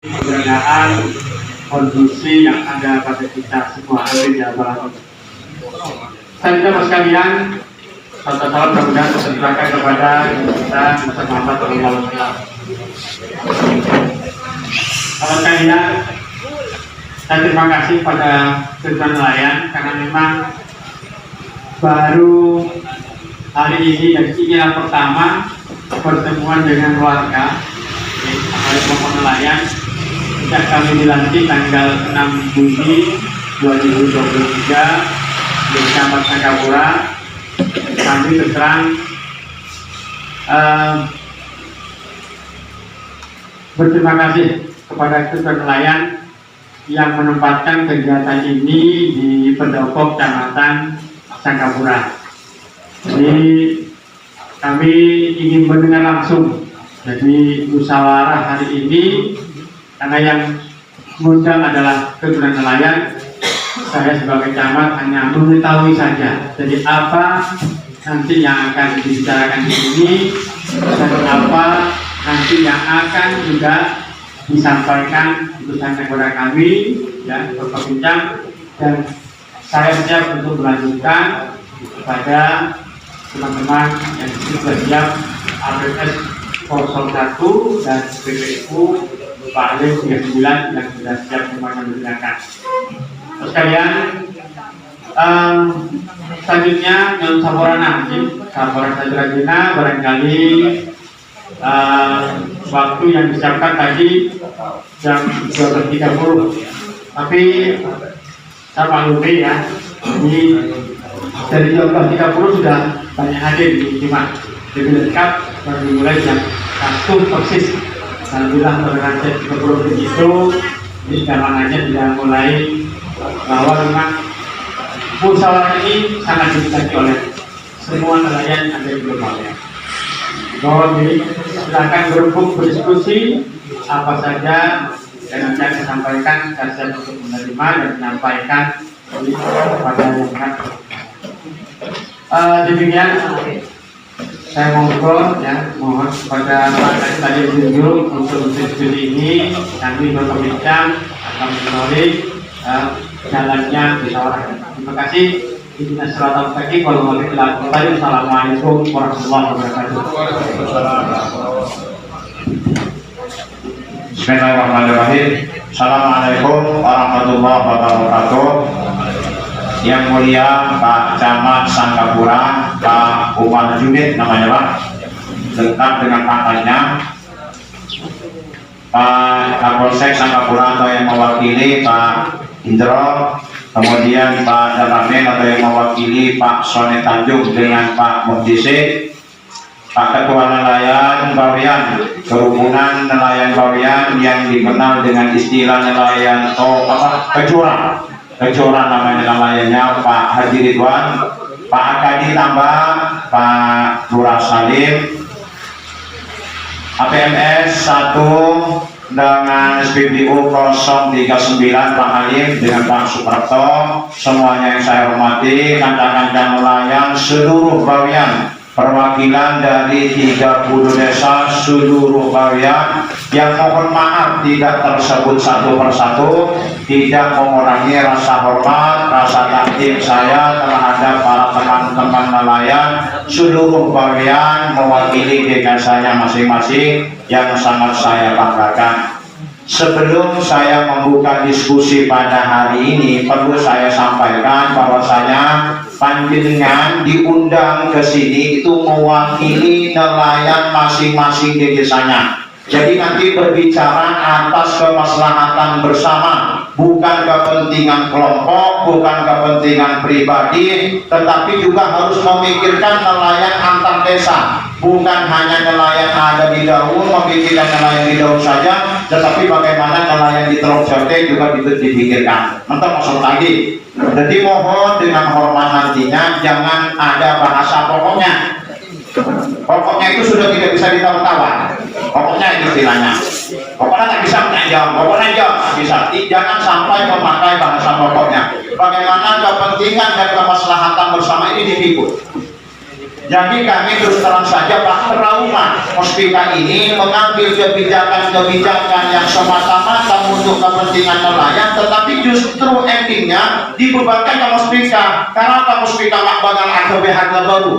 keberadaan kondisi yang ada pada kita semua di Jawa. Selanjutnya Mas sekalian, salam kemudian terserahkan kepada kita Muhammad Sallallahu Alaihi Wasallam. Salam sekalian, saya terima kasih pada Ketua Nelayan karena memang baru hari ini dan ini yang pertama pertemuan dengan warga dari kelompok nelayan. Sejak kami dilantik tanggal 6 Juni 2023 di Kecamatan Sangkapura, kami terserang berterima kasih kepada Ketua Nelayan yang menempatkan kegiatan ini di pendopo Kecamatan Sangkapura. Jadi kami ingin mendengar langsung. Jadi musyawarah hari ini karena yang mengundang adalah Ketua Nelayan, saya sebagai camat hanya mengetahui saja. Jadi apa nanti yang akan dibicarakan di sini dan apa nanti yang akan juga disampaikan putusan kepada kami ya berbincang, dan saya siap untuk melanjutkan kepada teman-teman yang sudah siap APS 01 dan BPU Pak Alim 39 yang sudah siap semuanya mendengarkan. Sekalian, selanjutnya dalam Saborana Sajrajina barangkali waktu yang disiapkan tadi jam 12.30, tapi saya maklumi ya, ini dari jam 12.30 sudah banyak hadir di Jumat. Jadi lengkap baru dimulai jam 1 persis. Alhamdulillah toleransi 30 menit itu ini jalanannya tidak mulai bahwa memang musyawarah ini sangat diminati oleh semua nelayan yang ada di global ya. Jadi silakan berhubung berdiskusi apa saja dan nanti akan sampaikan, saya siap untuk menerima dan menyampaikan kepada yang kan. Demikian saya mohon ya, mohon kepada Pak tadi tunjuk untuk studi ini kami berbincang akan menarik jalannya musyawarah. Terima kasih. Assalamualaikum warahmatullahi wabarakatuh. Bismillahirrahmanirrahim. Assalamualaikum warahmatullahi wabarakatuh. Yang mulia Pak Camat Sangkapura, Pak Umar Junid namanya Pak, lengkap dengan pangkatnya. Pak Kapolsek Sangkapura atau yang mewakili Pak Indro, kemudian Pak Dalamen atau yang mewakili Pak Sone Tanjung dengan Pak Muhdisi, Pak Ketua Nelayan Bawean, Kerukunan Nelayan Bawean yang dikenal dengan istilah nelayan kecuran namanya nelayannya, Pak Haji Ridwan, Pak Akadi Tambah, Pak Lurah Salim, APMS 1 dengan SPBU 039 Pak Halim dengan Pak Suprapto, semuanya yang saya hormati, kancang-kancang nelayan seluruh bawean, perwakilan dari 30 desa seluruh bawean yang mohon maaf tidak tersebut satu persatu, tidak mengurangi rasa hormat, rasa takdim saya terhadap para teman-teman nelayan seluruh bawean mewakili desanya masing-masing yang sangat saya banggakan. Sebelum saya membuka diskusi pada hari ini, perlu saya sampaikan bahwasanya panjenengan diundang ke sini itu mewakili nelayan masing-masing di desanya. Jadi nanti berbicara atas kemaslahatan bersama, bukan kepentingan kelompok, bukan kepentingan pribadi, tetapi juga harus memikirkan nelayan antar desa. Bukan hanya nelayan ada di Daun, memikirkan nelayan di Daun saja, tetapi bagaimana nelayan di Teluk Jarte juga dipikirkan. Nanti masuk lagi. Jadi mohon dengan hormat nantinya jangan ada bahasa pokoknya. Pokoknya itu sudah tidak bisa ditawar-tawar. Pokoknya itu istilahnya. Pokoknya tak bisa menanjang. Pokoknya aja bisa. Jangan sampai memakai bahasa pokoknya. Bagaimana kepentingan dan kemaslahatan bersama ini dipikul. Jadi kami terus terang saja Pak, trauma Muspika ini mengambil kebijakan-kebijakan yang semata-mata untuk kepentingan nelayan, tetapi justru endingnya dibebankan ke Muspika. Karena apa? Muspika mak bakal ada harga baru.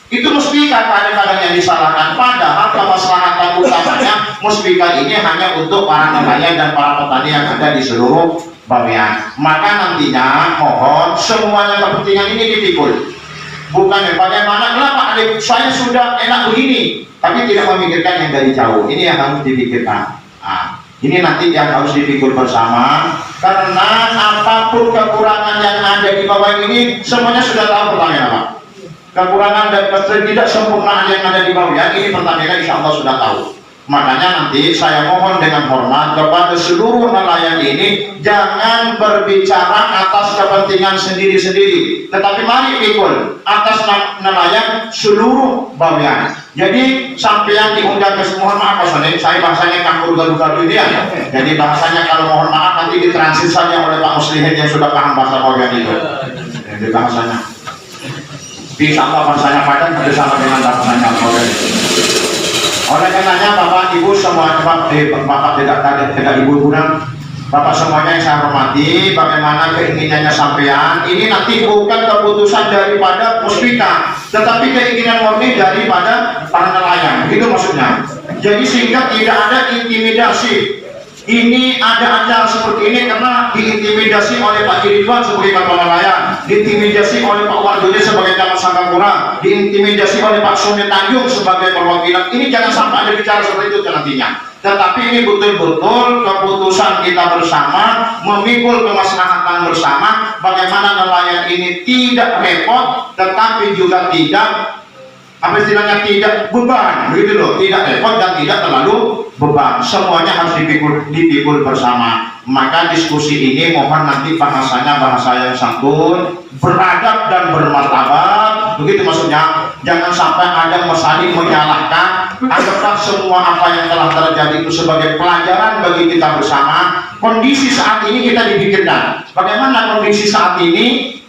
Itu Muspika kadang-kadang yang disalahkan, padahal kemaslahatan utamanya Muspika ini hanya untuk para nelayan dan para petani yang ada di seluruh bawean. Maka nantinya mohon semuanya kepentingan ini dipikul. Bukan bagaimana, kenapa adik saya sudah enak begini, tapi tidak memikirkan yang dari jauh. Ini yang harus dipikirkan. Nah, ini nanti yang harus dipikul bersama, karena apapun kekurangan yang ada di bawah ini semuanya sudah tahu pertamanya Pak. Kekurangan dan ketidaksempurnaan yang ada di bawah ini pertamanya insya Allah sudah tahu. Makanya nanti saya mohon dengan hormat kepada seluruh nelayan ini, jangan berbicara atas kepentingan sendiri-sendiri, tetapi mari pikul atas nelayan seluruh bawean. Jadi sampai diundang ke semua, maaf Pak, saya bahasanya campur gaduh-gaduh ini ya. Jadi bahasanya kalau mohon maaf nanti ditransit saja oleh Pak Muslihin yang sudah paham bahasa bawean itu. Jadi bahasanya bisa bahasanya padan bersama dengan bahasanya bawean. Oleh karenanya Bapak Ibu semua, Bapak tidak Ibu Guna, Bapak semuanya yang saya hormati, bagaimana keinginannya sampean ini nanti bukan keputusan daripada Muspika, tetapi keinginan murni daripada para nelayan, itu maksudnya. Jadi sehingga tidak ada intimidasi. Ini ada acara seperti ini karena diintimidasi oleh Pak Ridwan sebagai ketua nelayan, diintimidasi oleh Pak Wardoyo sebagai camat Sangkapura, diintimidasi oleh Pak Sony Tanjung sebagai perwakilan. Ini jangan sampai ada bicara seperti itu nantinya. Tetapi ini betul-betul keputusan kita bersama, memikul kemaslahatan bersama, bagaimana nelayan ini tidak repot, tetapi juga tidak apa istilahnya, tidak beban, begitu loh, tidak repot dan tidak terlalu beban. Semuanya harus dipikul bersama. Maka diskusi ini mohon nanti bahasanya bahasa yang santun, beradab dan bermartabat, begitu maksudnya. Jangan sampai ada saling menyalahkan. Anggaplah semua apa yang telah terjadi itu sebagai pelajaran bagi kita bersama. Kondisi saat ini kita dipikirkan, bagaimana kondisi saat ini,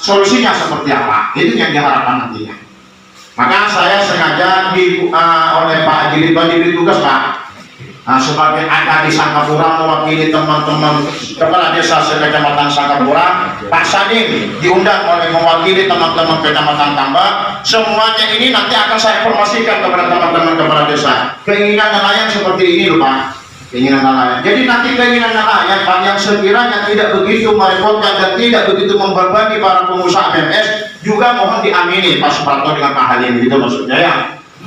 solusinya seperti apa, itu yang diharapkan nantinya. Maka saya sengaja oleh Pak Haji Ridwan diberi tugas Pak, sebagai ada di Sangkapura mewakili teman-teman kepala desa sekecamatan Sangkapura. Pak Sadim diundang oleh mewakili teman-teman kecamatan Tambak. Semuanya ini nanti akan saya informasikan kepada teman-teman kepala desa. Keinginan nelayan seperti ini loh Pak, keinginan nelayan. Jadi nanti keinginan nelayan Pak yang sekiranya tidak begitu merepotkan dan tidak begitu membebani para pengusaha BMS juga mohon diamini Pak Suprapto dengan Pak Halim, gitu maksudnya ya.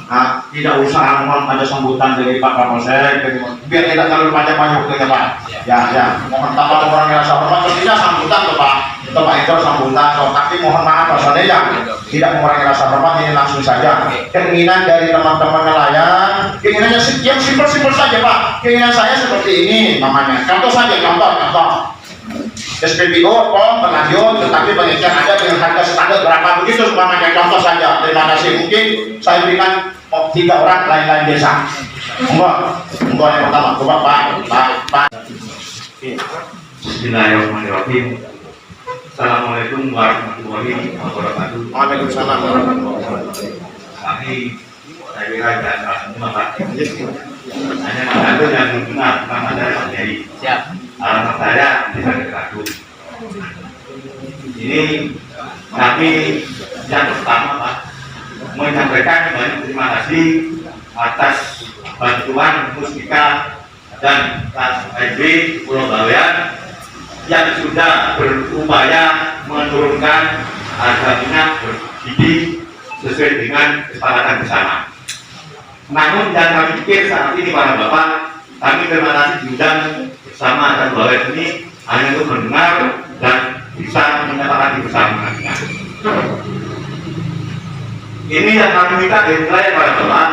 Nah, tidak usah mohon ada sambutan dari Pak Kapolsek, biar tidak terlalu panjang-panjang waktunya Pak. Ya, mohon tanpa mengurangi rasa hormat, tidak sambutan tuh Pak. Itu Pak Ekor sambutan, tapi mohon maaf Pak ya, tidak mengurangi rasa hormat, ini langsung saja. Keinginan dari teman-teman nelayan, keinginannya yang simpel-simpel saja Pak. Keinginan saya seperti ini namanya. Contoh saja, contoh. SPBO, POM, berlanjut, tetapi pengecer ada dengan harga standar berapa begitu semuanya. Contoh saja. Terima kasih. Mungkin saya berikan 3 orang lain-lain desa. Monggo yang pertama, coba Pak. Bismillahirrahmanirrahim. Assalamualaikum warahmatullahi wabarakatuh. Waalaikumsalam warahmatullahi wabarakatuh. Kami saya kira tidak salah semua Pak. Hanya ada yang benar, nama saya Pak Heri. Siap. Alamat saya bisa Kedatu. Ini kami yang pertama Pak menyampaikan banyak terima kasih atas bantuan Muspika dan KSB Pulau Bawean yang sudah berupaya menurunkan harga minyak bersubsidi sesuai dengan kesepakatan bersama. Namun yang kami pikir saat ini para Bapak, kami terima kasih diundang bersama dan Bawean ini hanya untuk mendengar dan bisa menyatakan bersama. Ini yang kami minta dari nelayan para Bapak.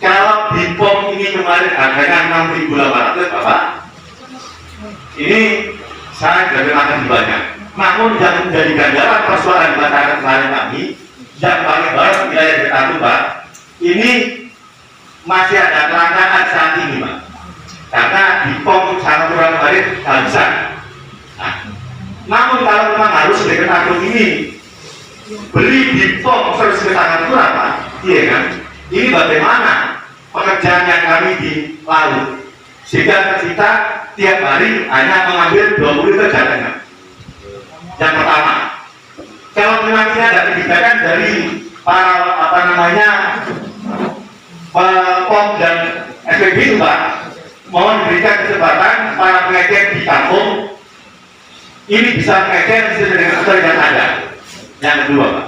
Kalau di POM ini kemarin harganya 6.800 Bapak, ini saya sudah akan banyak. Namun yang menjadi ganjaran persoalan masyarakat nelayan kami yang paling baik wilayah Kedatu Pak, ini masih ada kelangkaan saat ini Pak, karena di POM sangat kurang kemarin kehabisan. Namun kalau memang harus di Kedatu ini beli di POM servis sangat kurang Pak, iya kan? Ini bagaimana pekerjaan yang kami di laut Sehingga kita tiap hari hanya mengambil 20 liter jatahnya. Yang pertama, kalau memang tidak ada kebijakan dari para POM dan SPB itu Pak, mohon diberikan kesempatan para pengecer di kampung ini bisa mengecer sesuai dengan aturan yang ada. Yang kedua Pak,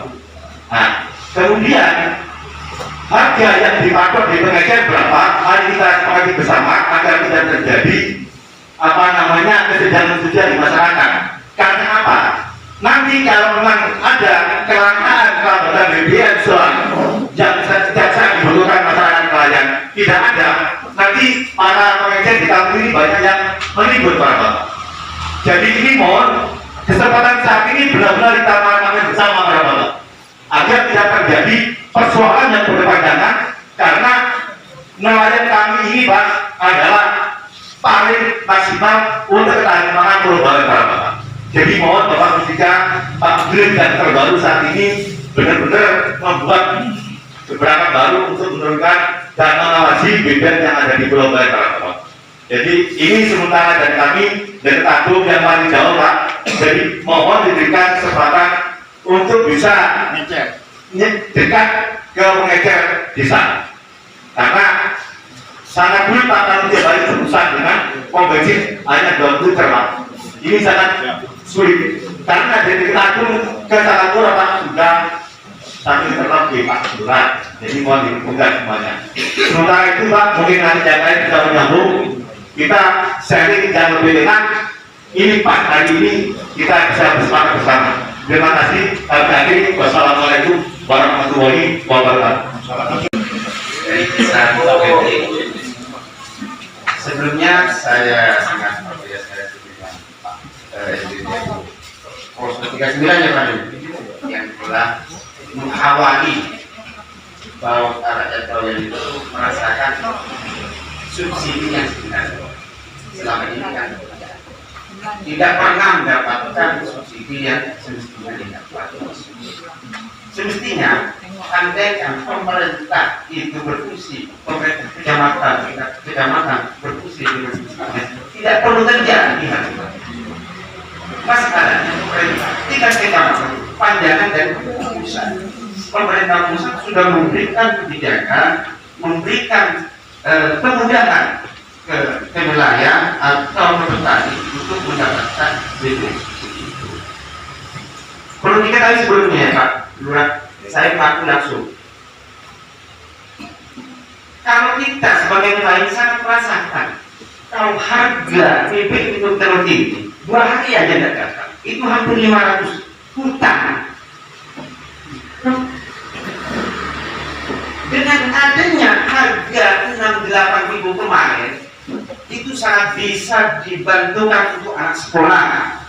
nah kemudian harga yang dipatok di pengecer berapa? Mari kita sepakati bersama agar tidak terjadi kesenjangan sosial di masyarakat. Karena apa? Nanti kalau memang ada kelangkaan BBM yang tidak bisa dibutuhkan masyarakat nelayan, tidak ada, nanti para pengecer di kampung ini banyak yang melibur para Bapak. Jadi ini mohon kesempatan saat ini benar-benar kita melakukan bersama para Bapak agar tidak terjadi persoalan yang berkepanjangan, karena nelayan kami ini Pak adalah paling maksimal untuk ketahanan pangan Pulau Bawean para Bapak. Jadi mohon Bapak Mustika, Pak Gubernur dan terbaru saat ini benar-benar membuat gebrakan baru untuk menurunkan dan mengawasi BBM yang ada di Pulau Bawean para Bapak. Jadi ini sementara dari kami dari Tatung yang paling jauh Pak. Jadi mohon diberikan kesempatan untuk bisa dekat ke pengecer desa. Karena sangat sulit Pak kalau tiap hari berurusan dengan pom bensin hanya 20 liter Pak. Ini sangat sulit karena dari Tatung ke Salapura Pak sudah 1 liter lebih Pak surat. Jadi mohon dibuka semuanya. Sementara itu Pak, mungkin nanti yang lain bisa menyambung, kita sharing yang lebih enak. Ini Pak, hari ini kita bisa bersepakat bersama. Terima kasih. Kami akhiri. Wassalamualaikum warahmatullahi wabarakatuh. Dari desa Bukit. Sebelumnya saya sangat apresiasi dengan Pak SDD Pos 39 ya Pak, yang telah mengawali bahwa rakyat Bawean itu merasakan subsidi yang sebenarnya. Selama ini kan tidak pernah mendapatkan subsidi yang semestinya didapat. Semestinya andaikan pemerintah itu berfungsi, pemerintah kecamatan berfungsi dengan semestinya, tidak perlu terjadi hal itu. Masalahnya pemerintah tingkat kecamatan, panjangan dan pusat. Pemerintah pusat sudah memberikan kebijakan, memberikan kemudahan ke nelayan atau petani untuk mendapatkan BBM. Perlu diketahui sebelumnya ya Pak Lurah, saya mengaku langsung. Kalau kita sebagai nelayan sangat merasakan kalau harga BBM itu terlalu tinggi, 2 hari aja tidak datang, itu hampir 500 hutang. Dengan adanya harga 68.000 kemarin, itu sangat bisa dibantukan untuk anak sekolah.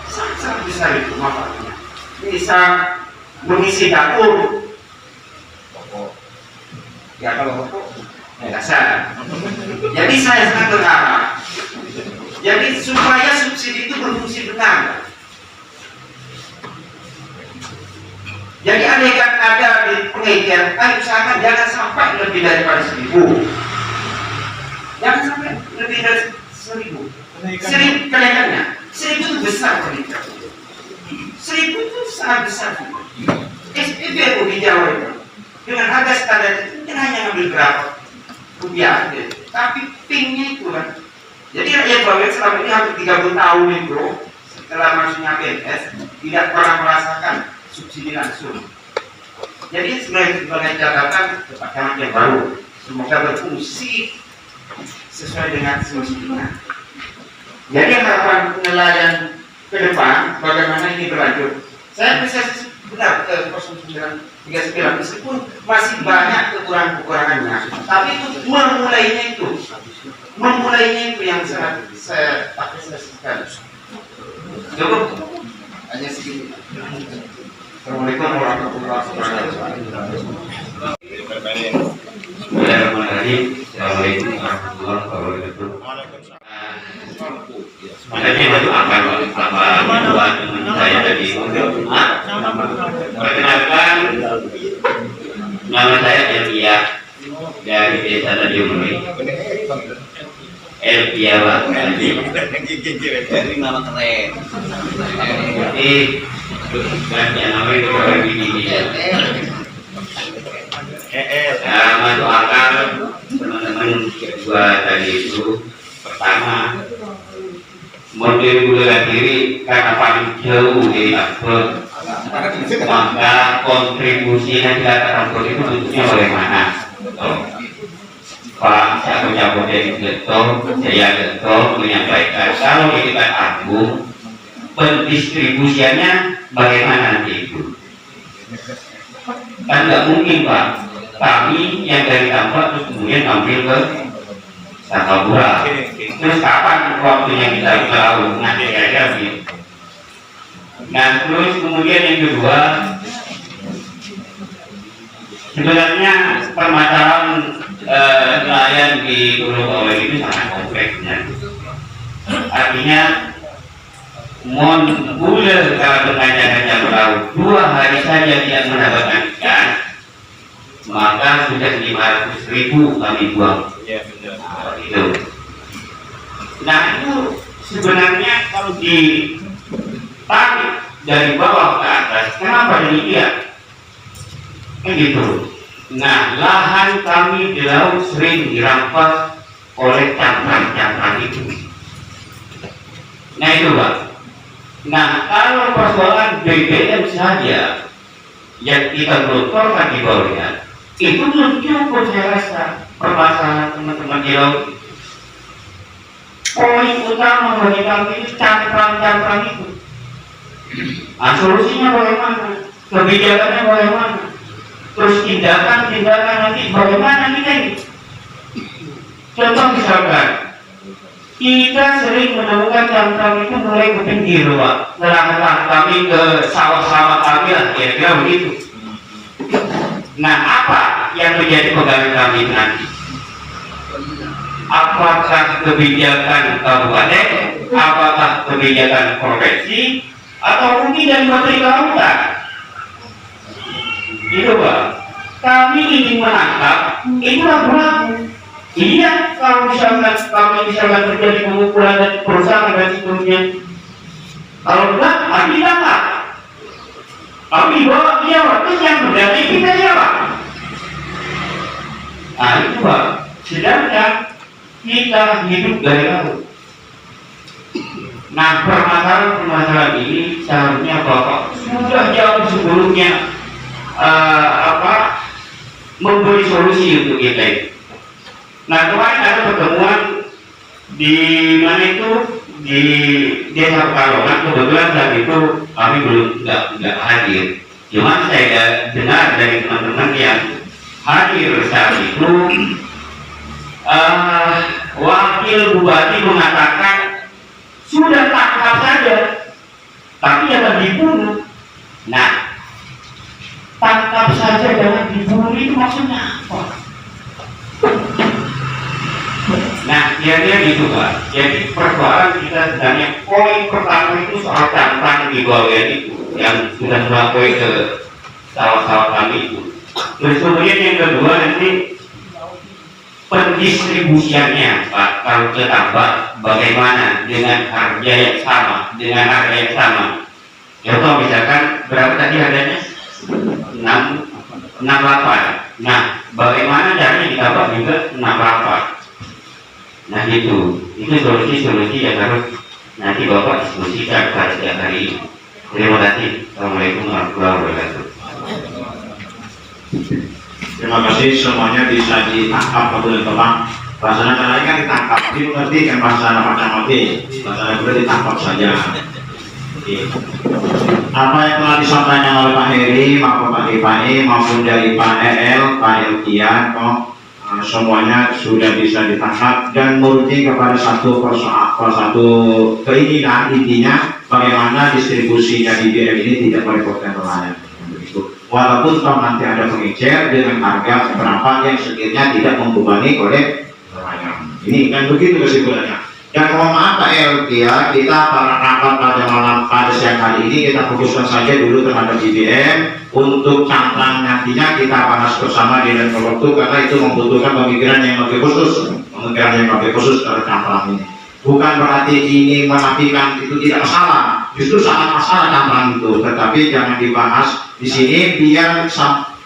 Sangat bisa itu manfaatnya. Bisa mengisi dapur. Ya kalau ya dasar. Jadi saya sangat berharap. Jadi supaya subsidi itu berfungsi benar. Jadi andaikan ada di pengecer, usahakan jangan sampai lebih daripada 1.000. Jangan sampai lebih dari 1.000. 1.000 kenaikannya. 1.000 itu besar kenaikan. 1.000 itu sangat besar. SPB di Jawa itu dengan harga standar itu mungkin hanya ngambil berapa rupiah, tapi pingnya itu kan. Jadi rakyat Bawean selama ini hampir 30 tahun itu setelah masuknya PNS tidak pernah merasakan subsidi langsung. Jadi sebagai catatan kepada yang baru, semoga berfungsi sesuai dengan semestinya. Jadi harapan nelayan ke depan bagaimana ini berlanjut. Saya bisa benar ke 0939 meskipun masih banyak kekurangannya, tapi itu memulainya itu yang sangat saya apresiasikan. Cukup hanya segini. Assalamualaikum warahmatullahi wabarakatuh. Bismillahirrahmanirrahim. Assalamualaikum warahmatullahi wabarakatuh. Makanya itu akan membuat saya jadi perkenalkan, nama saya Elia dari desa tadi mulai Elvira nanti. Nama keren. Jadi gantian nama itu orang ini ya. Masuk akal teman-teman kedua tadi itu. Pertama, model bela diri karena paling jauh dari aktor, maka kontribusinya tidak terangkut itu bentuknya bagaimana? Pak, saya menjawab dari saya Geto menyampaikan kalau di tingkat agung pendistribusiannya bagaimana nanti itu? Kan nggak mungkin Pak, kami yang dari Tambak terus kemudian ambil ke Sakabura. Terus kapan waktunya kita tahu? Nah, kira-kira begitu. Nah, terus kemudian yang kedua, sebenarnya permasalahan nelayan di Pulau Bawah itu sangat kompleksnya. Artinya, mohon boleh kalau berkaca-kaca perahu 2 hari saja tidak mendapatkan ikan, maka sudah 500.000 kami buang. Itu. Nah itu sebenarnya kalau ditarik dari bawah ke atas, kenapa demikian? Gitu. Nah, lahan kami di laut sering dirampas oleh cantrang-cantrang itu. Nah itu Pak. Nah kalau persoalan BBM saja yang kita gelontorkan di bawahnya, itu belum cukup saya rasa permasalahan teman-teman di laut. Poin utama bagi kami itu cantrang-cantrang itu. Nah, solusinya bagaimana? Kebijakannya bagaimana? Terus tindakan-tindakan nanti bagaimana kita ini? Contoh misalkan, kita sering menemukan cantrang itu mulai ke pinggir Pak. Lahan kami ke sawah-sawah kami lah, kira-kira begitu. Nah, apa yang menjadi pegangan kami nanti? Apakah kebijakan kabupaten, apakah kebijakan provinsi, atau mungkin dari Menteri Kelautan? Itu Pak. Kami ingin menangkap, itulah berlaku. Iya, kalau misalkan terjadi pemukulan dan perusahaan dan seterusnya. Kalau enggak, kami tangkap. Kami bawa dia, terus yang berarti kita siapa? Nah itu Pak. Sedangkan kita hidup dari laut. Nah permasalahan ini seharusnya Bapak sudah jauh sebelumnya memberi solusi untuk kita ini. Nah kemarin ada pertemuan di mana itu di Desa Pekalongan, kebetulan saat itu kami belum nggak hadir. Cuma saya dengar dari teman-teman yang hadir saat itu, wakil bupati mengatakan sudah tangkap saja, tapi jangan dibunuh. Nah, tangkap saja jangan dibunuh itu maksudnya apa? Nah, kira-kira gitu Pak. Jadi persoalan kita sebenarnya poin pertama itu soal cantrang di bawah itu yang sudah melampaui ke sawah-sawah kami itu. Terus kemudian yang kedua nanti pendistribusiannya Pak. Kalau ke Tambak bagaimana dengan harga yang sama, Contoh misalkan berapa tadi harganya? 68. Nah, bagaimana caranya ditambah juga 68? Nah itu solusi yang harus nanti Bapak diskusikan pada setiap hari ini. Terima kasih. Assalamualaikum warahmatullahi wabarakatuh. Terima kasih semuanya bisa ditangkap atau ditolak. Bahasa lain kan ditangkap, ini mengerti kan bahasa macam mati. Bahasa boleh ditangkap saja. Apa yang telah disampaikan oleh Pak Heri maupun Pak Ipani maupun dari Pak EL, Pak Elkian, semuanya sudah bisa ditangkap dan merujuk kepada satu keinginan, intinya bagaimana distribusi dari BBM ini tidak merepotkan nelayan. Walaupun kalau nanti ada pengecer dengan harga berapa yang sekiranya tidak membebani oleh nelayan. Ini kan begitu kesimpulannya. Dan mohon maaf Pak LT ya, kita para rapat pada siang hari ini kita fokuskan saja dulu terhadap BBM. Untuk cantrang nantinya kita bahas bersama di lain waktu karena itu membutuhkan pemikiran yang lebih khusus terhadap cantrang ini. Bukan berarti ini menafikan itu tidak masalah, justru sangat masalah cantrang itu, tetapi jangan dibahas di sini biar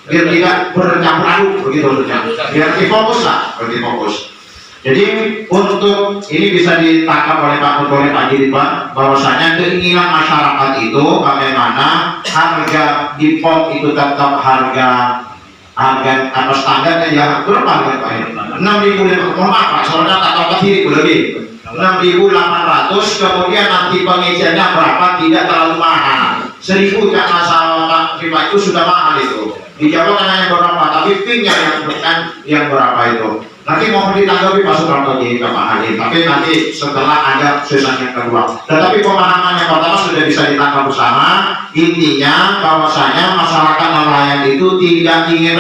tidak bercampur aduk begitu maksudnya, biar difokus lah, berfokus. Jadi untuk ini bisa ditangkap oleh Pak Dirman bahwasanya keinginan masyarakat itu bagaimana harga di pot itu tetap harga apa standarnya ya berapa harga Pak? 6.500, maaf Pak, soalnya tak tahu diri lebih 6.800, kemudian nanti pengisiannya berapa tidak terlalu mahal, 1.000 kan masalah Pak Dirman itu sudah mahal itu. Dijawab hanya berapa, tapi pinnya yang berapa itu. Nanti mau ditanggapi Pak Suprapto di Pak Halim, tapi nanti setelah ada sesi yang kedua. Tetapi pemahaman yang pertama sudah bisa ditangkap bersama. Intinya bahwasanya masyarakat nelayan itu tidak ingin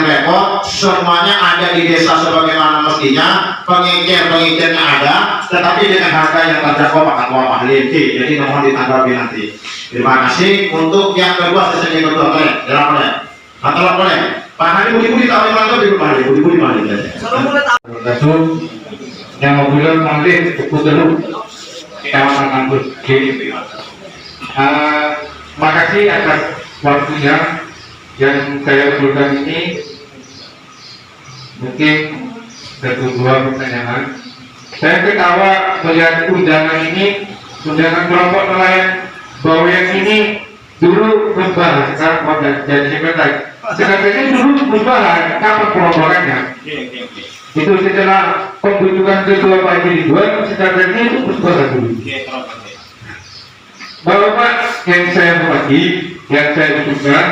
repot, semuanya ada di desa sebagaimana mestinya, pengikir-pengikirnya ada, tetapi dengan harga yang terjangkau Pak Ketua Pak Halim. Jadi mohon ditanggapi nanti. Terima kasih. Untuk yang kedua, sesi yang kedua boleh, atau boleh. Pak Halim budi-budi tahu yang mana di Pak Halim, budi-budi mana ini? Yang mobil nanti ikut dulu, kawan ngangkut. Makasih atas waktunya yang saya usulkan ini. Mungkin satu dua pertanyaan. Saya ketawa melihat undangan ini, undangan kelompok nelayan Bawean ini dulu membahas pada jadi sekretari. Sebenarnya dulu membahas kapan kelompokannya. Itu setelah pembentukan ketua Pak Ridwan, sebenarnya itu membahas dulu. Bapak yang saya hormati, yang saya usulkan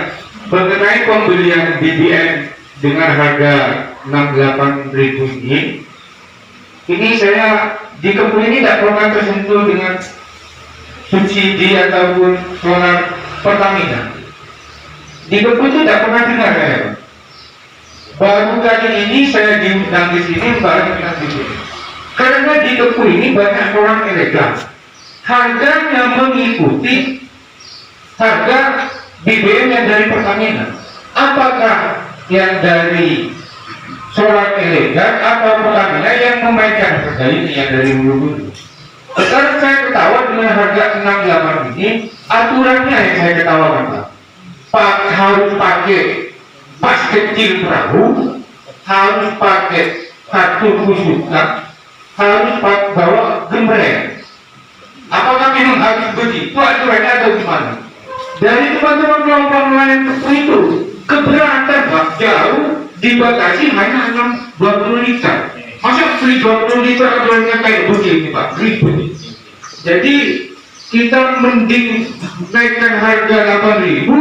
mengenai pembelian BBM dengan harga 68.000 ini saya di Kepul ini tidak pernah tersentuh dengan subsidi ataupun solar Pertamina. Di Kepul itu tidak pernah dengar saya. Baru kali ini saya diundang di sini membahas tentang BBM. Karena di Kepul ini banyak orang ilegal. Harganya mengikuti harga BBM yang dari Pertamina. Apakah yang dari solar ilegal atau Pertamina yang memainkan harga ini yang dari dulu? Sekarang saya ketawa dengan harga 68 ini, aturannya yang saya ketawakan Pak. Harus pakai pas kecil perahu, harus pakai kartu khusus, harus bawa gembreng. Apakah memang harus begitu aturannya atau gimana? Dari teman-teman kelompok nelayan itu keberatan Pak, jauh dibatasi hanya 20 liter. Masa beli 20 liter aturannya kayak begini Pak, ribet. Jadi kita mending naikkan harga 8.000,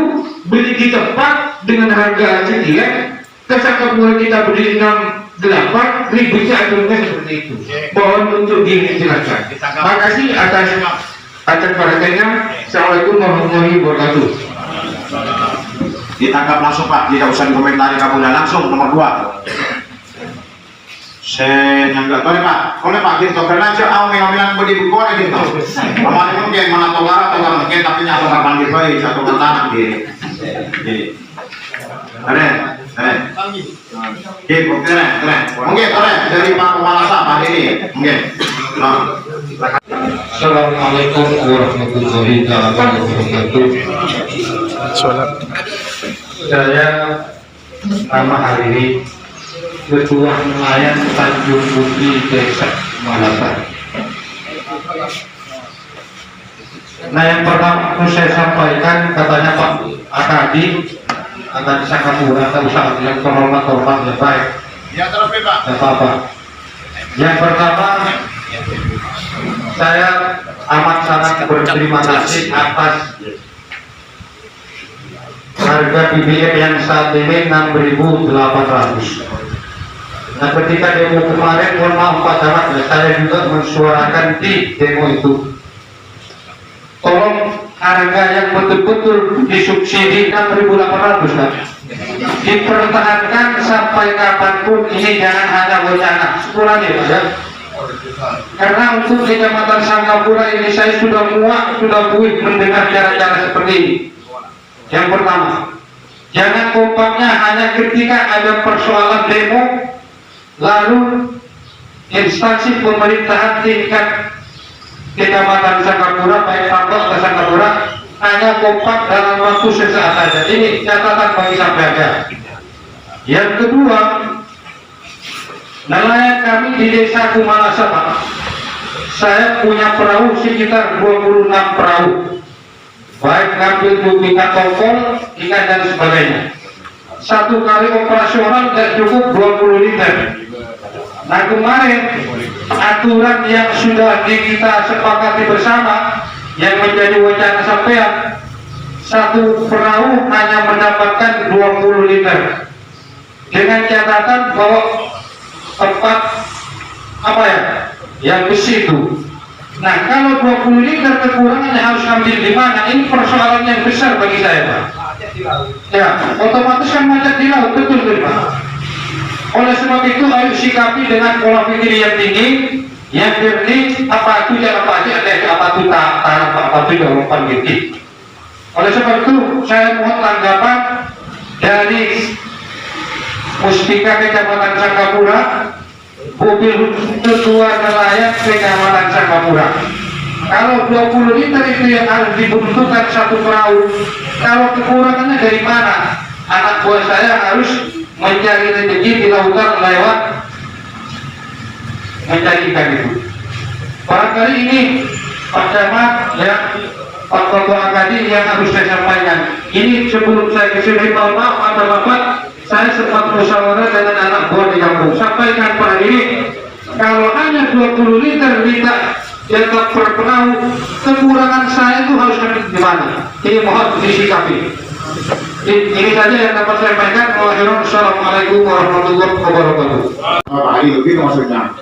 beli di tempat dengan harga sekian, kesangka mulai kita beli 68, ribetnya aturannya seperti itu. Mohon untuk dijelaskan. Terima kasih atas perhatiannya. Assalamualaikum warahmatullahi wabarakatuh. Ditangkap langsung Pak, tidak usah dikomentari kamu langsung. Nomor 2 saya nyanggak boleh Pak, gitu karena aja aku ngomong beli buku ada gitu. Kemarin mungkin mana tolar atau mungkin tapi nyata kapan dibayi satu pertanyaan gitu. Keren. Keren. Mungkin dari Pak Kepala Staf Pak ini. Mungkin. Assalamualaikum warahmatullahi wabarakatuh. Saya nama Hariri, Ketua Nelayan Tanjung Putri Desa Malabar. Nah, yang pertama harus saya sampaikan, katanya Pak Akadi akan Sakapura atau usaha yang terhormat ya baik. Ya terus Pak. Apa-apa. Yang pertama, saya amat sangat berterima kasih atas harga BBM yang saat ini 6.800. Nah, ketika demo kemarin, mohon maaf Pak Camat, saya juga mensuarakan di demo itu. Tolong harga yang betul-betul disubsidi 6.800 kan? Dipertahankan sampai kapanpun, ini jangan hanya wacana. Sekurangnya Pak ya. Karena untuk Kecamatan Sangkapura ini saya sudah muak, sudah buih mendengar cara-cara seperti ini. Yang pertama, jangan kompaknya hanya ketika ada persoalan demo, lalu instansi pemerintahan tingkat Kecamatan Sangkapura, baik Pangkos ke Sangkapura, hanya kompak dalam waktu sesaat saja. Ini catatan bagi sampean. Yang kedua, nelayan kami di Desa Kumalasapa, saya punya perahu sekitar 26 perahu, baik ngambil tingkat tongkol, ikan dan sebagainya. Satu kali operasional tidak cukup 20 liter. Nah kemarin aturan yang sudah kita sepakati bersama yang menjadi wacana sampean, satu perahu hanya mendapatkan 20 liter dengan catatan bahwa tempat apa ya yang besi itu. Nah kalau 20 liter kekurangannya harus ambil di mana? Ini persoalan yang besar bagi saya, Pak. Ya, otomatis kan macet di laut, betul Pak. Oleh sebab itu ayo sikapi dengan pola pikir yang tinggi, yang jernih, apa itu ya apa aja, apa itu taraf apa itu yang gitu. Oleh sebab itu saya mohon tanggapan dari Muspika Kecamatan Sangkapura, mobil ketua nelayan Kecamatan Sangkapura. Kalau 20 liter itu yang harus dibutuhkan satu perahu, kalau kekurangannya dari mana? Anak buah saya harus mencari rezeki di lautan lewat mencari ikan itu. Barangkali ini Pak Camat, ya, Pak Toto Akadi yang harus saya sampaikan. Ini sebelum saya kesini, mohon maaf atau bapak, saya sempat musyawarah dengan anak buah di kampung. Sampaikan pada ini, kalau hanya 20 liter jatah per perahu, kekurangan saya itu harus di mana? Ini mohon disikapi. Ini saja yang dapat saya sampaikan. Wassalamualaikum warahmatullahi wabarakatuh. Pak Ali, begitu maksudnya.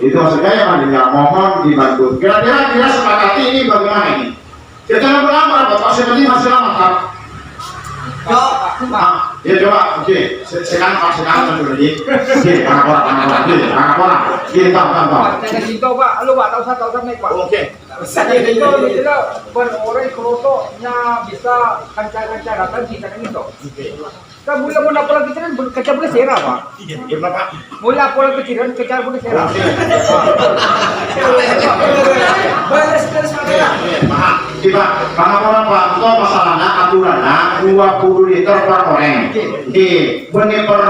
Itu maksudnya yang adanya mohon dibantu. Kira-kira kita sepakati ini bagaimana ini? Kita berapa Bapak seperti masih lama Pak? Ya coba, oke. Sekarang dulu ini. Oke, anak orang. Kita tahu. Saya kasih tahu Pak, lu Pak tahu naik Pak. Oke. Saya itu tidak orang kerotonya bisa kancar-kancar datang kita kan itu. Kan mula pola kecilan kecil boleh serah Pak. Gimana Pak? Mula pola kecilan kecil boleh serah. Maaf, Pak. Orang Pak, itu masalahnya aturannya 20 liter per orang. Benih per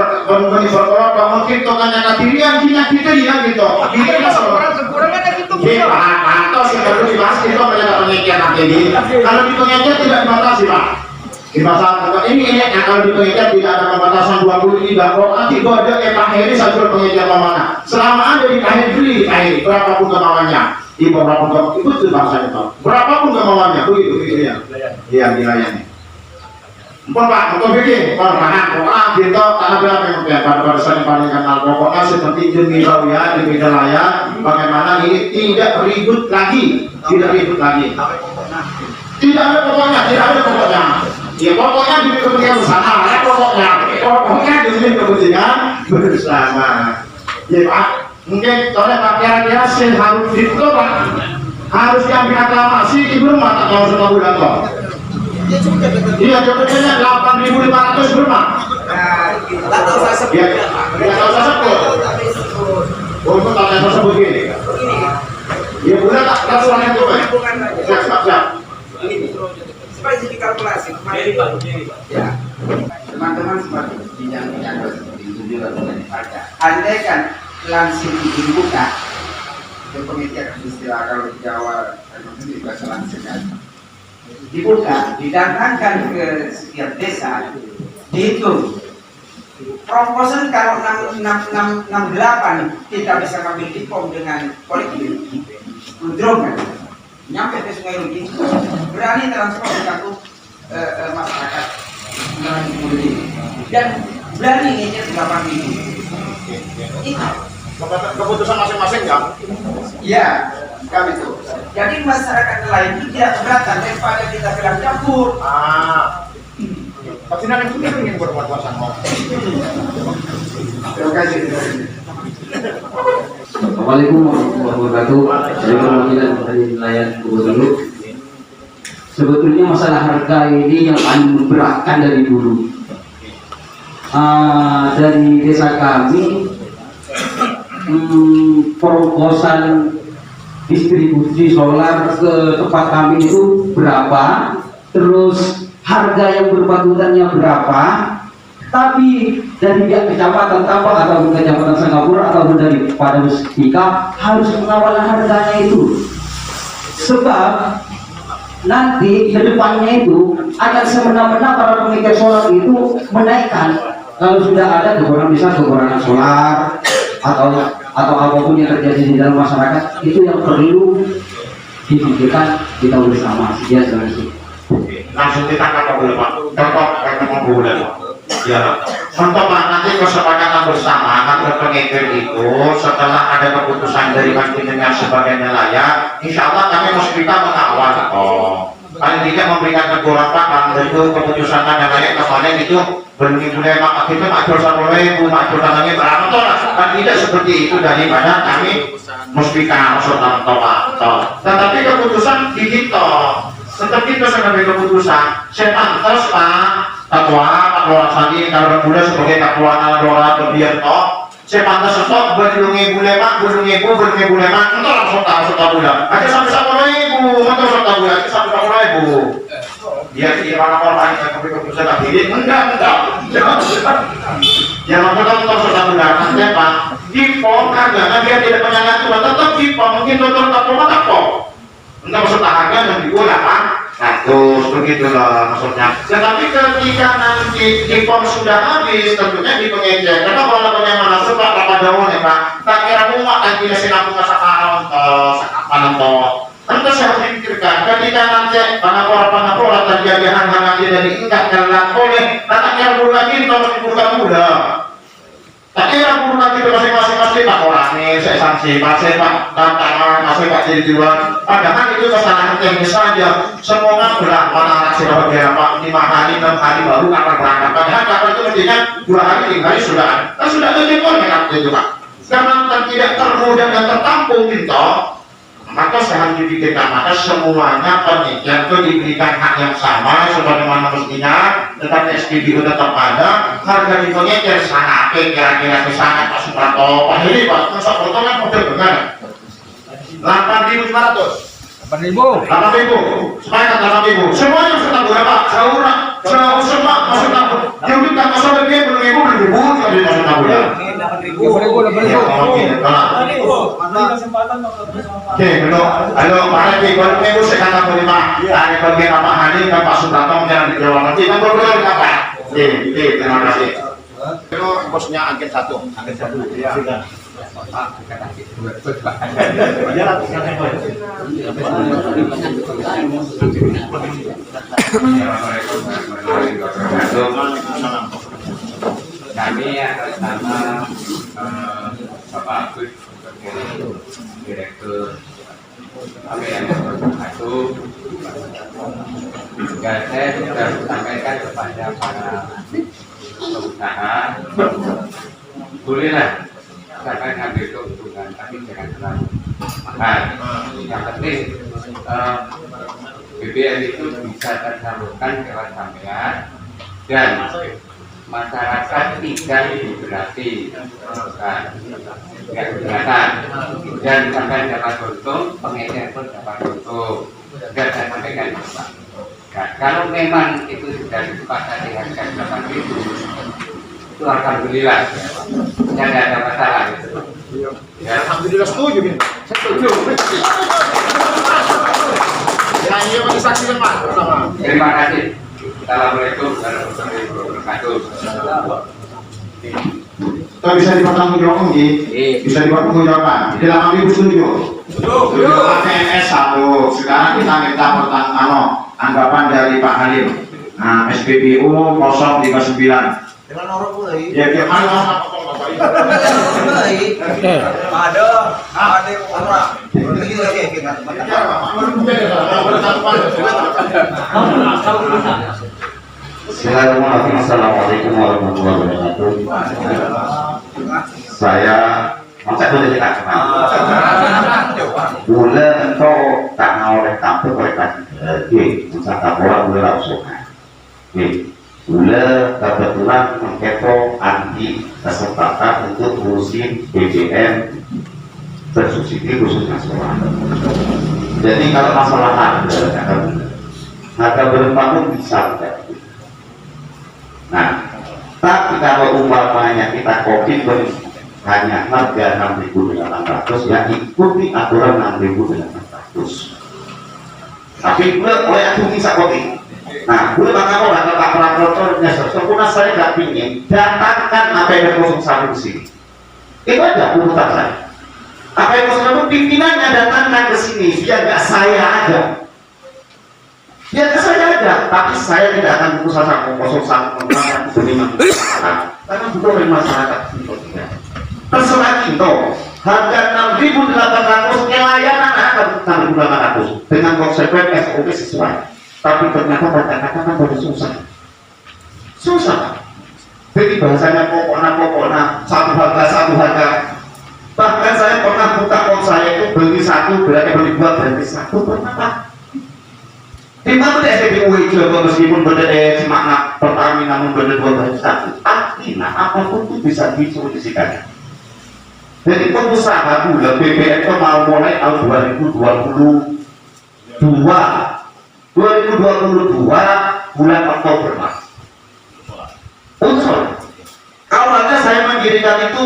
orang mungkin tokannya katirian kita gitu. Kita masalah. Kekurangannya gitu. Pak, atau kalau dibahas itu banyak penelitian nanti. Kalau di penelitian tidak dibatasi Pak. Di masalah ini kalau di penelitian tidak ada pembatasan 20 ini bahwa nanti ada akhiri satu penelitian mana. Selama ada di akhir berapapun kemauannya. Di beberapa itu bahasanya Pak. Berapapun kemauannya begitu ya. Iya dilayani. Pak, untuk bikin perbahan pokoknya gitu karena berapa yang pada saat paling kenal pokoknya seperti jenis ya di nelayan bagaimana ini tidak ribut lagi. Tidak ada pokoknya ya pokoknya demi kepentingan bersama ya pokoknya demi kepentingan bersama ya Pak mungkin oleh Pak kira-kira harus itu Pak harus diambil aklamasi ibu rumah tak mau sama bulan kok. Iya, jobnya 8.500 rumah. Tidak usah sebut. Tidak usah sebut. Untuk tanya tersebut ini. Ya boleh tak suaranya itu. Siap. Supaya jadi kalkulasi. Ya. Teman-teman seperti bidang-bidang seperti itu juga boleh dibaca. Andai kan langsung dibuka, penelitian istilah kalau di Jawa itu bahasa langsung dibuka, didatangkan ke setiap desa, dihitung proposal kalau 668 kita bisa ngambil dikom dengan kolektif mendrongkan nyampe ke Sungai Rugi berani transport di kampung masyarakat dan berani ngejar 8.000 itu keputusan masing-masing ya? Iya, kami itu. Jadi masyarakat lain itu tidak keberatan daripada kita bilang campur. Tapi nanti itu ingin berbuat sama. Terima kasih. Assalamualaikum warahmatullahi wabarakatuh. Saya perwakilan dari wilayah Gubernur. Sebetulnya masalah harga ini yang paling memberatkan dari dulu. Dari desa kami, proposan distribusi solar ke tempat kami itu berapa, terus harga yang berpatutannya berapa, tapi dari pihak kecamatan Tambak atau kecamatan Singapura atau dari pada Mustika harus mengawal harganya itu, sebab nanti ke depannya itu akan semena-mena para pemilik solar itu menaikkan. Kalau sudah ada kekurangan solar atau apapun yang terjadi di dalam masyarakat, itu yang perlu dipikirkan kita bersama. Sekian, langsung ditangkap boleh Pak, contoh ketemu boleh Pak. Ya, contoh Pak, nanti kesepakatan bersama kantor pengekir itu setelah ada keputusan dari Mas sebagai nelayan, insya Allah kami Musbika mengawal paling tidak memberikan teguran Pak, kalau itu keputusan nelayan kemarin itu belum mulai maaf itu makjur 1.000, makjur tanahnya berapa toh, kan tidak seperti itu daripada kami Musbika maksudnya Pak. Tetapi keputusan di kita seperti itu sebagai keputusan saya pantas Pak Ketua Pak Lora Sandi kalau muda sebagai Ketua Lora Kebiarto saya pantas stok berlungi bule Pak berlungi bule Pak itu langsung tahu bulan aja sampai 1.000 untuk stok bulan aja sampai 1.000 dia sih orang-orang yang keputusan tadi enggak yang maksudnya untuk stok bulan nanti Pak dipong harganya dia tidak punya Tuhan tetap dipong mungkin tutur tak untuk maksudnya harga yang digunakan 100 begitulah maksudnya. Tetapi ketika nanti dipom sudah habis tentunya di pengecer karena kalau bagaimana sebab apa daun ya Pak tak kira muak dan tidak sinapun sekarang atau tentu saya harus dipikirkan ketika nanti panapora terjadi hal-hal yang dari ingat karena oleh tak kira bulu lagi terus dibuka muda tak kira bulu lagi masing-masing Pak orang nih saya sanksi masih Pak tantangan masih Pak jadi jual padahal itu kesalahan teknis saja semoga berat mana aksi bahagia Pak 5 hari 6 hari baru kapal berangkat padahal kapal itu mestinya 2 hari 3 hari sudah kan sudah terjemput itu Pak karena tidak termudah dan tertampung gitu maka saya harus dipikirkan maka semuanya penelitian itu diberikan hak yang sama sebagaimana mestinya tetapi SPBU tetap ada harga di penelitian sangat kira-kira sangat Pak Suprato Pak Heri Pak masa potongan model benar 8.500 8.000 supaya kata 8.000 semuanya sudah berapa jauh semua maksudnya yang kita masalah dia beribu tapi maksudnya bulan 8.000 oke belum halo Pak Heri kalau sekarang boleh Pak dari bagian Pak Heri dan Pak Suprato jangan dijawab nanti kan boleh apa oke terima kasih itu bosnya agen 1 ya kami atas nama Bapak Agus Direktur APM 1 juga saya sudah sampaikan kepada para pengusaha bolehlah silakan ambil keuntungan tapi jangan terlalu mahal. Yang penting BBM itu bisa tersalurkan lewat sampean dan masyarakat tidak diberati tidak keberatan dan sampai dapat untung pengecer pun dapat untung dan saya sampaikan Pak. Nah, kalau memang itu sudah disepakati harga 8.000 itu alhamdulillah tidak ada masalah gitu. Ya, alhamdulillah setuju nih. Setuju. Ya, ini masih saksi kan Pak. Terima kasih. Assalamualaikum warahmatullahi wabarakatuh. Itu bisa dipertanggungjawabkan bisa dipertanggungjawabkan di 8.000 setuju APMS 1 sekarang kita minta anggapan dari Pak Halim nah SPBU 039 dengan orang mulai ya gimana ada orang Bismillahirrahmanirrahim. Assalamualaikum warahmatullahi wabarakatuh. Saya boleh dikatakan. Gula itu tak oleh tampil oleh kasih. Usaha kapora gula langsung. Gula kebetulan mengketo anti kesempatan untuk ngurusin BBM bersubsidi khusus nasional. Jadi kalau masalah harga berempat bisa tidak. Nah, tapi kalau umpamanya kita kopi hanya harga 6.800 ya ikuti aturan 6.800. Tapi gue oleh aku bisa kopi. Nah, gue bakal kalau Pak Prabowo sempurna saya nggak pingin datangkan APM 01 di sini. Itu aja urutan saya. APM 01 pimpinannya datangkan ke sini biar nggak saya aja. Biar saya aja, tapi saya tidak akan berusaha sama 01 karena bukan oleh masyarakat. Terserah kita, harga 6.800 layanan akan 6.800 dengan konsekuensi SOP sesuai. Tapi ternyata kata-kata kan pada susah. Jadi bahasanya pokoknya satu harga. Bahkan saya pernah buka kos saya itu beli satu berarti beli dua berarti satu pernah. Di mana SPBU juga meskipun beda semangat Pertamina namun beda dua berarti satu. Artinya apapun itu bisa disolusikan. Jadi pengusaha gula BBM itu mau mulai tahun 2022 bulan Oktober Mas. Unsur. Awalnya saya mendirikan itu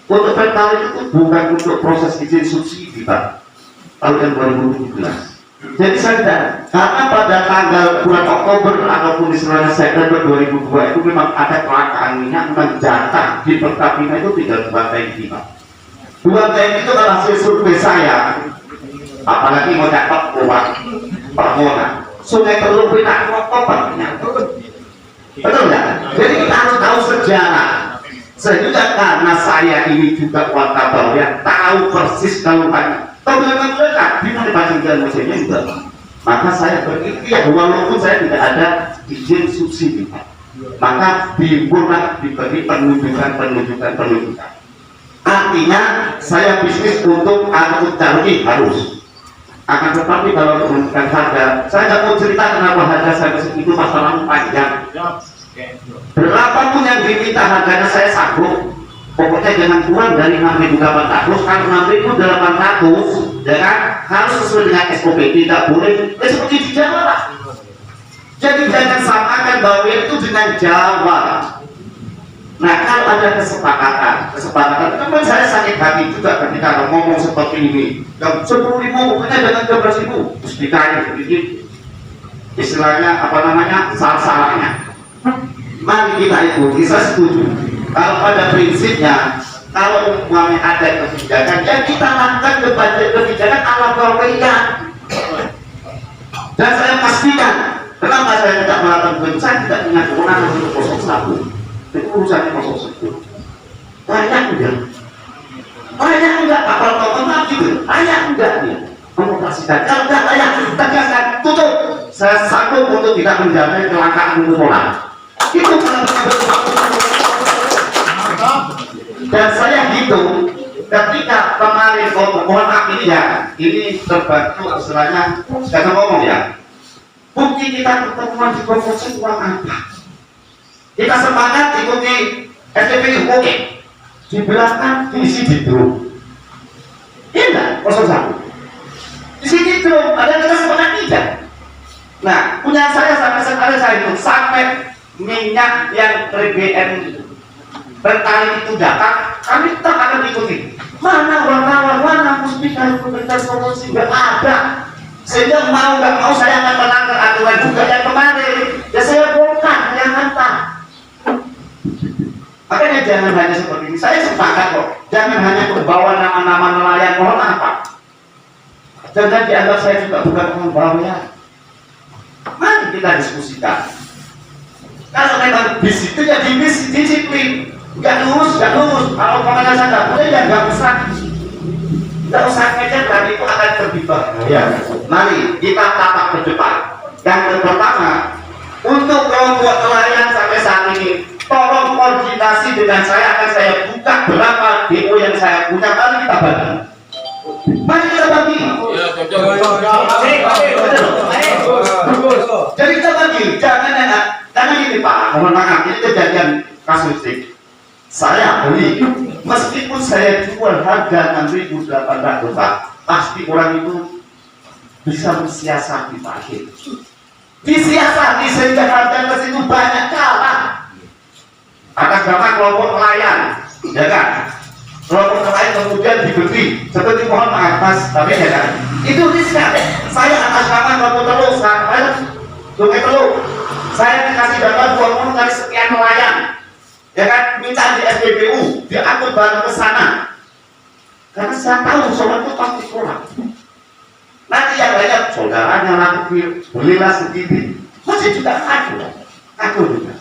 untuk pertalite itu bukan untuk proses izin subsidi Pak. Tahun 2017. Jadi saya tidak, karena pada tanggal bulan Oktober ataupun di seluruh September 2002 itu memang ada kelangkaan minyak menjatah di Pertamina itu tinggal 2 tanki Pak. 2 tanki itu adalah hasil survei saya. Apalagi mau dapat uang permohonan. Sungai Teluk Pinang kotornya. Betul nggak? Jadi kita harus tahu sejarah. Sehingga karena saya ini juga wartawan yang tahu persis keluhannya. Tahu dengan mereka, di mana pasang musimnya juga. Maka saya berikhtiar walaupun saya tidak ada izin subsidi, maka dibuat diberi penunjukan. Artinya saya bisnis untuk angkut cari harus. Akan tetapi kalau menentukan harga, saya tidak mau cerita kenapa harga saya itu masalah panjang. Berapapun yang diminta harganya saya sanggup. Pokoknya jangan kurang dari 6.800. Kalau 6.800, jangan harus sesuai dengan SOP. Tidak boleh seperti di Jawa lah. Jadi jangan samakan bahwa itu dengan Jawa. Nah, kalau ada kesepakatan, teman saya sakit hati juga ketika ngomong seperti ini. Yang 10.000 pokoknya dengan 12.000 terus dikali sedikit. Istilahnya apa namanya salah-salahnya. Mari kita ikuti, saya setuju. Kalau pada prinsipnya, kalau umpamanya ada kebijakan, ya kita lakukan kebijakan ala Korea. Dan saya pastikan, kenapa saya tidak melakukan saya tidak punya kewenangan untuk 01. Itu urusannya 01. Banyak enggak kapal komentar gitu. Banyak enggak dia mengoperasikan. Kalau enggak banyak, tegaskan, tutup. Saya sanggup untuk tidak menjamin kelangkaan musola. Itu dan saya hitung ketika kemarin mohon maaf ini ya, ini terbantu istilahnya saya ngomong ya. Bukti kita pertemuan di konferensi uang apa? Kita semangat ikuti SPBU oke. Di belakang diisi di drum. Iya enggak? 01. Di sini drum ada kita semangat tidak. Nah, punya saya sampai sekarang saya hitung sampai minyak yang BBM berkali itu datang, kami tak akan ikuti. Mana wartawan, mana muspika, pemerintah solusi nggak ada. Sehingga mau nggak mau saya akan melanggar aturan juga yang kemarin. Ya saya bongkar yang mentah. Makanya jangan hanya seperti ini. Saya sepakat kok. Jangan hanya membawa nama-nama nelayan, mohon apa. Jangan dianggap saya juga bukan pembawa. Mari kita diskusikan. Kalau memang di situ ya disiplin. Nggak lurus. Kalau pengawasan saya nggak boleh ya nggak usah ngejar dan itu akan terlibat. Ya, mari kita tatap ke depan. Yang pertama, untuk kelompok nelayan sampai saat ini, tolong koordinasi. komunikasi dengan saya, akan saya buka berapa DO yang saya punya, mari kita bagi. Mari kita bagi. Jadi kita bagi, jangan ini Pak, mohon maaf, ini kejadian kasusik. Saya beli, meskipun saya jual harga 6.800 Pak, pasti orang itu bisa mensiasati Pak. Disiasati sehingga harga ke situ banyak kalah. Atas nama kelompok nelayan, ya kan? Kelompok nelayan kemudian dibeli, seperti mohon maaf Mas, tapi ya kan? Itu riskan. Saya atas nama kelompok telur, saya dikasih data 20 kali sekian nelayan, ya kan? Minta di SPBU, diangkut barang ke sana. Karena saya tahu soal itu pasti kurang. Nanti yang banyak saudaranya nanti belilah segini, masih juga aku juga.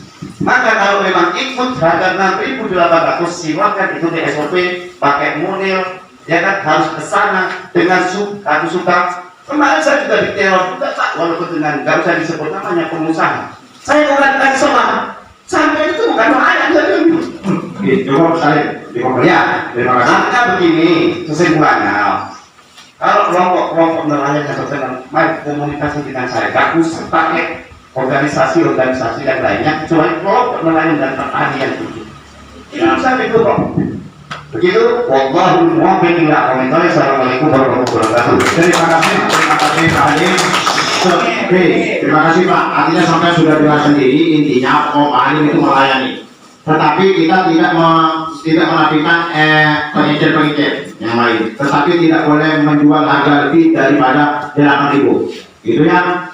Maka kalau memang ikut harga 6.800, silakan itu di SOP, pakai monil, ya kan, harus ke sana dengan aku suka. Kemarin saya juga diteror juga Pak, walaupun dengan nggak usah disebut namanya pengusaha. Saya bukan lagi sama, sampai itu bukan nelayan jadi. Cukup saya ya, terima kasih. Maka begini kesimpulannya. Kalau kelompok nelayan yang berkenan, mari komunikasi dengan saya. Gak usah pakai organisasi yang lainnya, kecuali kelompok nelayan dan pertanian itu. Itu saya itu kok. Begitu. Wallahul muwaffiq ila aqwamit thoriq. Assalamualaikum warahmatullahi wabarakatuh. Terima kasih Pak Halim. Terima kasih Pak. Artinya sampai sudah dengar sendiri, intinya Pak Halim itu melayani. Tetapi kita tidak menafikan pengecil yang lain. Tetapi tidak boleh menjual harga lebih daripada 8.000. Itu yang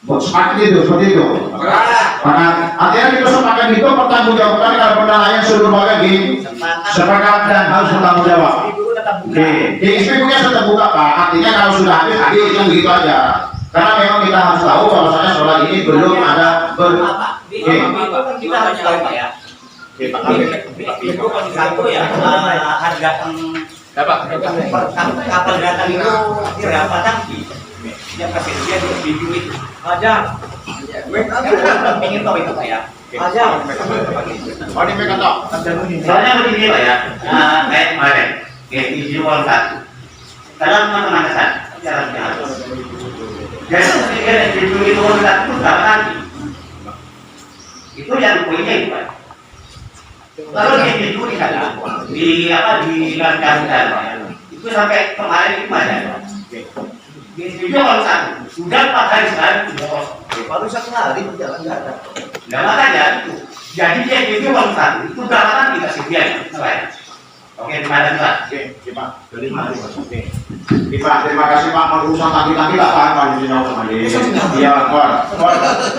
seperti itu. Maka artinya kita sepakat itu pertanggungjawabkan kalau penilaian seluruh bagian sepakat dan harus bertanggung jawab. Oke, di SPBU-nya sudah buka Pak. Artinya kalau sudah habis itu begitu aja. Karena memang kita harus tahu bahwasanya soal ini belum ada kita harus tahu Pak ya. Itu satu ya, harga kapal datang itu berapa tangki? Yang kasih dia di duit aja. Ingin tahu itu Pak ya. Aja. Oh ini mereka tahu. Soalnya begini Pak ya, kayak kemarin, kayak di Jual 1. Kalau teman-teman kesan, jalan harus. Jadi ketika di duit Jual 1 itu berapa tangki? Itu yang poinnya itu Pak. Kalau di duit ada di lancar itu sampai kemarin itu ada. Itu kalau satu sudah 4 hari sekali baru 1 hari berjalan nggak ada. Nah makanya itu jadi dia itu kalau satu itu berapa kan dikasih dia selain. Oke terima kasih Pak. Oke Pak. Terima kasih Pak. Mau urusan tadi tak apa di sini kembali. Iya Pak.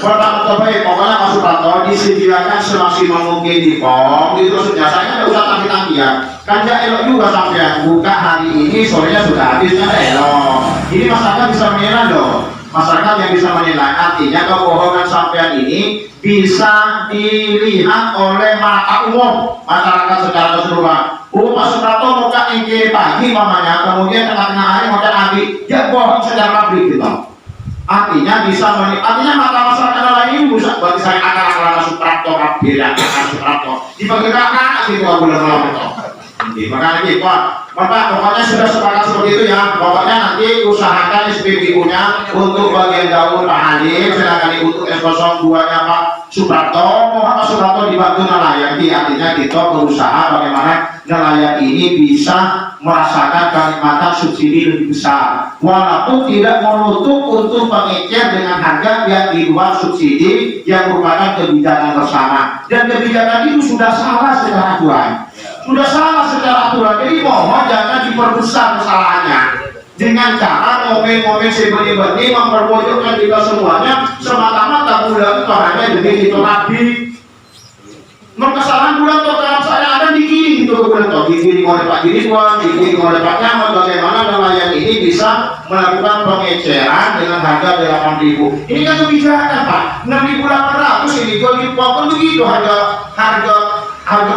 Pokoknya Pak Suprapto disediakan semaksimal mungkin di POM. Itu jasanya nggak usah tangki ya. Kan ya elok juga sampai buka hari ini sorenya sudah habis kan elok. Ini masyarakat bisa menilai dong. Masyarakat yang bisa menilai artinya kebohongan sampean ini bisa dilihat oleh mata umum masyarakat secara keseluruhan. Pak Suprapto muka ingin pagi mamanya, kemudian tengah-tengah hari mau ambil, dia bohong secara publik gitu. Artinya bisa artinya mata masyarakat lain ini bisa bagi saya akal-akalan Suprapto kabira Suprapto diperkirakan gitu bulan-bulan itu. Makanya gitu Bapak, pokoknya sudah sepakat seperti itu ya. Pokoknya nanti usahakan SPBU-nya untuk bagian daun Pak Halim, sedangkan untuk S02-nya Pak Suprapto, mohon Pak Suprapto dibantu nelayan. Artinya kita berusaha bagaimana nelayan ini bisa merasakan kenikmatan subsidi lebih besar, walaupun tidak menutup untuk pengecer dengan harga yang di luar subsidi yang merupakan kebijakan bersama. Dan kebijakan itu sudah salah secara aturan. Sudah salah secara aturan, jadi mohon jangan diperbesar kesalahannya dengan cara momen-momen seperti memperpojokkan kita semuanya semata-mata bulan itu hanya demi itu rapi. Kesalahan bulan total saya ada digiring itu bulan total digiring oleh Pak Dirituan, digiring oleh Pak Nyaman, bagaimana nelayan ini bisa melakukan pengeceran dengan harga 8.000. Ini kan kebijakan Pak, 6.800 ini jual di pokok begitu harga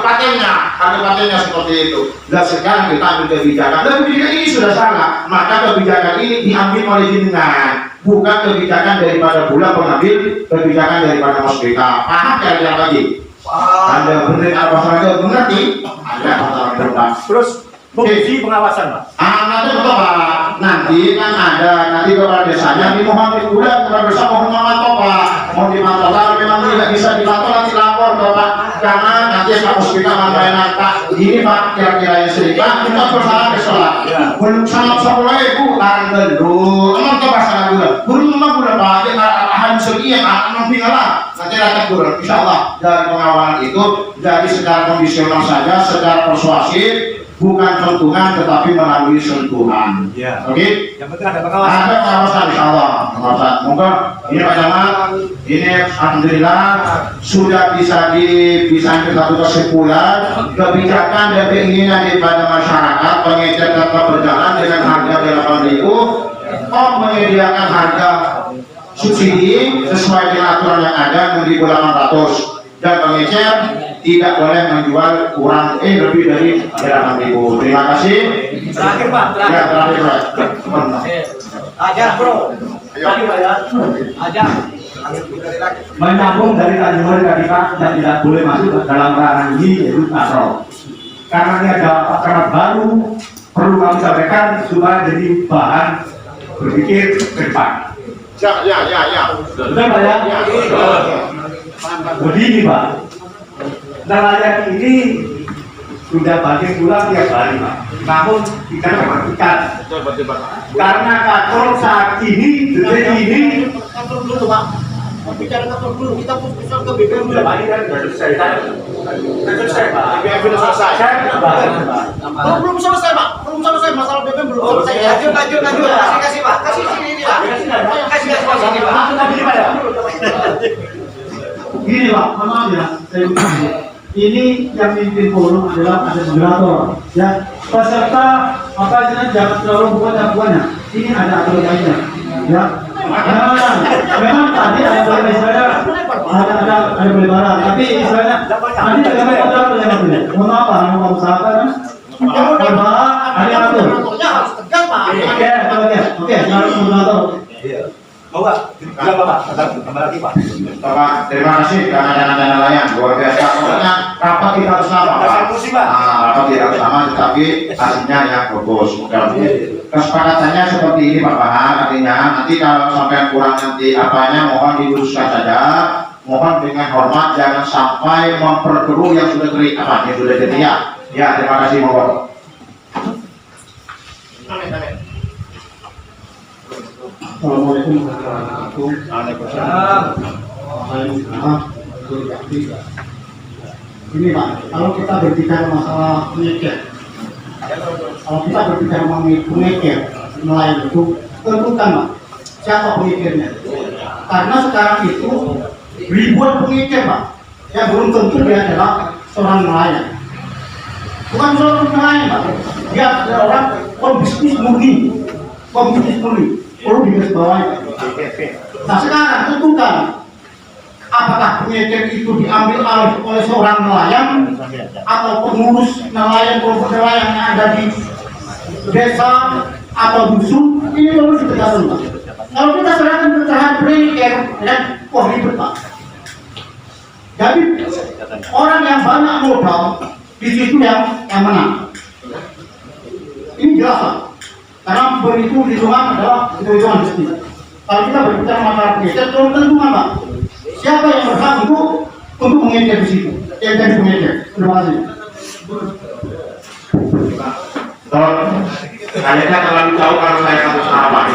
patennya seperti itu. Dan sekarang kita ambil kebijakan, dan kebijakan ini sudah salah, maka kebijakan ini diambil oleh jenengan, bukan kebijakan daripada bulan pengambil kebijakan daripada Mas BK. Paham ya lagi? Ada benar apa saja mengerti? Ada masalah berubah. Terus fungsi pengawasan, Pak. Nanti betul Pak. Nanti kan ada nanti kepala desanya dimohon udah kepala desa mohon memantau Pak. Mau dimantau kalau memang tidak bisa dimantau nanti lapor ke Pak. Jangan nanti Pak Puspika mantauin Pak. Ini Pak kira-kira yang serika kita bersama besolah. Belum sangat sekolah ibu tarik dulu. Emang coba sana dulu. Belum memang udah Pak. Dia arahan sekian akan tinggalan. Nanti datang dulu. Insya Allah dari pengawalan itu jadi secara kondisional saja, secara persuasif. Bukan sentuhan tetapi melalui sentuhan. Ya. Oke? Yang penting ada pengawasan. Ada pengawasan insyaallah. Pengawasan. Moga ini Pak Camat, ini alhamdulillah sudah bisa satu kesimpulan kebijakan dan keinginan daripada masyarakat pengecer tetap berjalan dengan harga 8.000. Menyediakan harga subsidi sesuai dengan aturan yang ada 6.800 dan pengecer tidak boleh menjual kurang lebih dari 8.000. Terima kasih. Terakhir, Pak. Ya, terakhir Pak. Ajar, Bro. Ayo. Ajar. Menyambung dari Tanjung tadi Pak, yang tidak boleh masuk dalam ranah ini yaitu kasro. Karena ini ada pakeran baru, perlu kami sampaikan supaya jadi bahan berpikir ke depan. Ya. Betul Pak ya? Begini Pak, nelayan ini sudah banting tulang tiap hari Pak. Namun ikan memang ikan. Karena kator saat ini, detik ini. Kantor dulu, Pak. Bicara kantor dulu, kita pun bisa ke BBM dulu. Pak, ini kan sudah selesai. Sudah selesai, Pak. BBM sudah selesai. Belum selesai, Pak. Belum selesai masalah BBM belum selesai. Lanjut. Kasih, Pak. Kasih sini ini, Pak. Kasih sini, Pak. Gini Pak, maaf ya, saya ulangi. Ini yang mimpin forum adalah ada moderator, ya. Peserta apa istilahnya jangan terlalu bukannya. Ini ada aturannya, ya. Memang tadi ada boleh saya ada boleh barang, tapi istilahnya nanti dengan moderator yang ambil. Mohon maaf Pak, mau usahakan. Ada yang atur. Oke, sekarang moderator. Bapak, bilang Bapak, tambah lagi Pak. Bapak, terima kasih karena dana nelayan luar biasa. Pokoknya rapat kita harus sama, Pak. Rapat tidak bersama, tetapi hasilnya yang bagus. Kesepakatannya seperti ini, Pak Bahar. Artinya nanti kalau sampai kurang nanti apanya, mohon diluruskan saja. Mohon dengan hormat, jangan sampai memperkeruh yang sudah kering. Apa yang sudah jadi ya? Ya, terima kasih, mohon. Assalamualaikum warahmatullahi wabarakatuh. Ini Pak, kalau kita berbicara masalah pengecer, nelayan itu tentukan Pak, siapa pengecernya? Karena sekarang itu ribuan pengecer Pak, yang belum tentu dia adalah seorang nelayan. Bukan seorang nelayan Pak, dia adalah orang pembisnis murni. Perlu digarisbawahi. Nah sekarang tentukan apakah pengecer itu diambil oleh seorang nelayan atau pengurus nelayan, kelompok nelayan yang ada di desa atau dusun, ini perlu ditegaskan Pak. Kalau kita serahkan terhadap pengecer, wah ribet Pak. Jadi orang yang banyak modal di situ yang menang. Ini jelas Pak. Karena begitu hitungan adalah hitungan bisnis. Kalau kita berbicara masalah pengecer, tentukan Pak. Siapa yang berhak untuk mengecer di situ? Yang jadi pengecer. Terima kasih. Kayaknya terlalu jauh kalau saya harus apa Pak.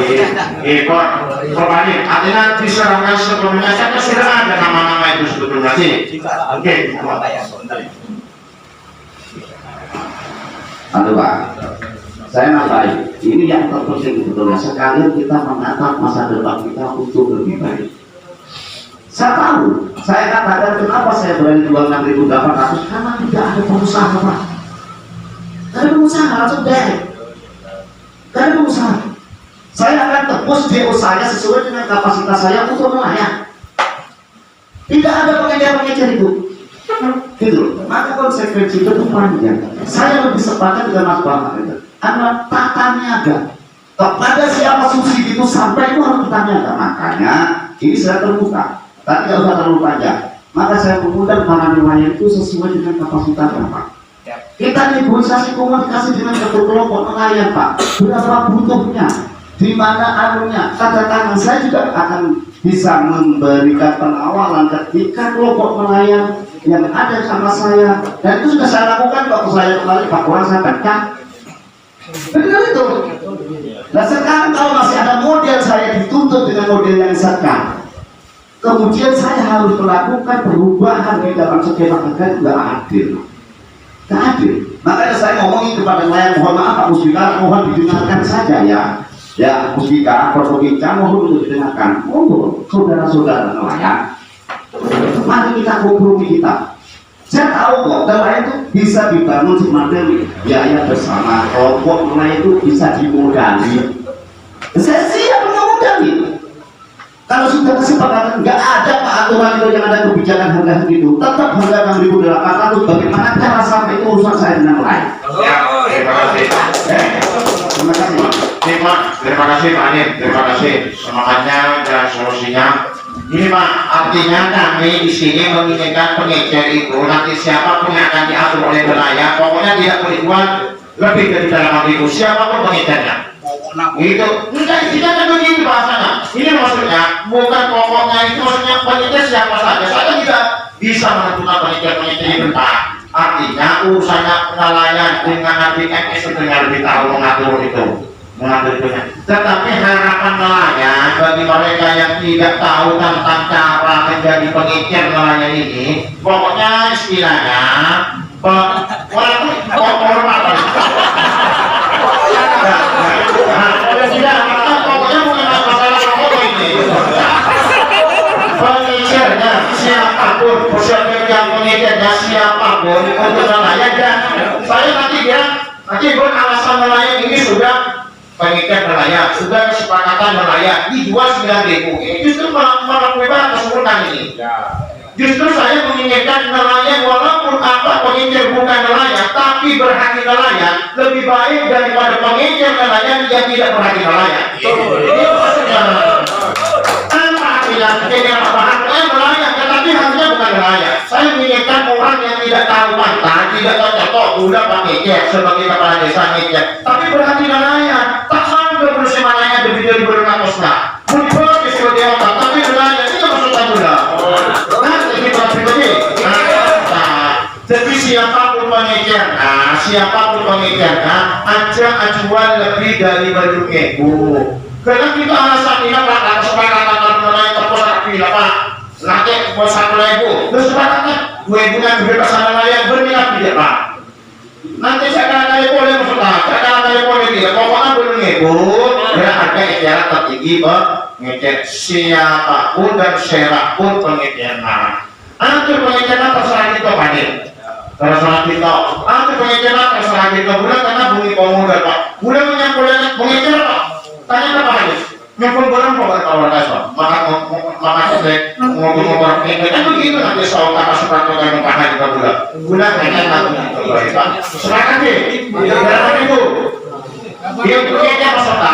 Artinya diserahkan sebelumnya saja sudah ada nama-nama itu sebetulnya sih. Oke. Halo Pak, saya nambahin, ini yang terpenting sebetulnya. Sekalian kita menatap masa depan kita untuk lebih baik. Saya tahu, saya katakan kenapa saya berani jual 6.800 karena tidak ada pengusaha Pak. Tidak ada pengusaha, langsung direct. Tidak ada pengusaha. Saya akan tebus DO saya sesuai dengan kapasitas saya untuk nelayan. Tidak ada pengecer itu. Gitu. Maka konsekuensi itu panjang. Saya lebih sepakat dengan Mas Bambang itu. Karena tata niaga kepada siapa subsidi itu sampai itu harus ditanyakan. Makanya ini saya terbuka. Tapi tidak usah terlalu panjang. Maka saya mengundang para nelayan itu sesuai dengan kapasitasnya, Pak. Kita negosiasi komunikasi dengan kelompok nelayan, Pak. Berapa butuhnya, di mana anunya, tanda tangan. Saya juga akan bisa memberikan penawaran ketika kelompok nelayan yang ada sama saya, dan itu sudah saya lakukan waktu saya kembali Pak Kurang saya pecah. Benar itu. Nah sekarang kalau masih ada model saya dituntut dengan model yang sekarang, kemudian saya harus melakukan perubahan di dalam skema kerja, itu nggak adil. Nggak adil. Makanya saya ngomongin kepada nelayan, mohon maaf Pak Musbika, mohon didengarkan saja ya. Ya, Musbika, Provinsi, mohon untuk didengarkan. Oh, saudara-saudara nelayan, mari kita kompromi kita. Saya tahu kok, nelayan itu bisa dibangun semateri biaya bersama, kelompok nelayan itu bisa dimodali. Saya siap memodali. Kalau sudah kesepakatan, nggak ada Pak aturan itu yang ada kebijakan harga itu, tetap harga 6.800. Bagaimana cara sampai itu urusan saya dengan nelayan? Ya, terima kasih. Terima kasih. Terima kasih Pak Anim, terima kasih semangatnya dan solusinya. Ini Pak, artinya kami di sini menginginkan pengecer itu nanti siapapun yang akan diatur oleh nelayan, pokoknya tidak boleh buat lebih dari dalam itu siapapun pengecernya. Itu enggak isinya kan begitu bahasanya. Ini maksudnya bukan pokoknya itu, maksudnya pengecer siapa saja. Saya tidak bisa menentukan pengecer itu Pak. Artinya urusannya nelayan dengan RBMS itu yang lebih tahu mengatur itu. Tetapi harapan nelayan bagi mereka yang tidak tahu tentang cara menjadi pengecer nelayan ini, pokoknya istilahnya pokoknya bukan masalah pokok ini. Pengecernya siapapun, pengecernya siapapun untuk nelayan, dan saya nanti beralasan nelayan ini sudah pengecer nelayan, sudah kesepakatan nelayan dijual 9.000. Justru melakukan kesempurnaan ini. Justru saya menginginkan nelayan walaupun apa pengecer bukan nelayan, tapi berhati nelayan lebih baik daripada pengecer nelayan yang tidak berhati nelayan. Ini maksudnya. Tanpa tidak pengecer bahannya nelayan, tetapi hatinya bukan nelayan. Saya menginginkan orang yang tidak tahu pantai, tidak tahu contoh, udah pengecer sebagai kepala desa ngecer, tapi berhati nelayan. Tak mampu berusaha nelayan lebih dari berkosna. Muncul di sekolah otak, tapi nelayan itu maksudnya muda. Jadi siapapun pengecernya, aja ajuan lebih dari berjuang. Karena kita alasannya Pak, kesepakatan nelayan terpos bila Pak, nanti bos 1.000, terus sepakatnya 2.000 yang kebebasan nelayan berminat tidak Pak. Nanti saya boleh maksudnya, saya boleh tidak, pokoknya belum ngebut, ya harga eceran tertinggi pengecer siapapun dan siapapun pengecernya. Antu pengecernya terserah kita Pak Nin. Terserah kita, antu pengecernya terserah kita. Bulan karena bumi pemuda Pak. Bulan menyampaikan pengecer Pak. Tanya ke Pak Nis. Nyumpul barang Pak berkawan Pak. Maka saya ngomong-ngomong ini kan begitu nanti soal kata seperti yang Pak Nis bulan. Bulan hanya lagu itu Pak. Serahkan deh. Berapa itu? Dia pengecer peserta.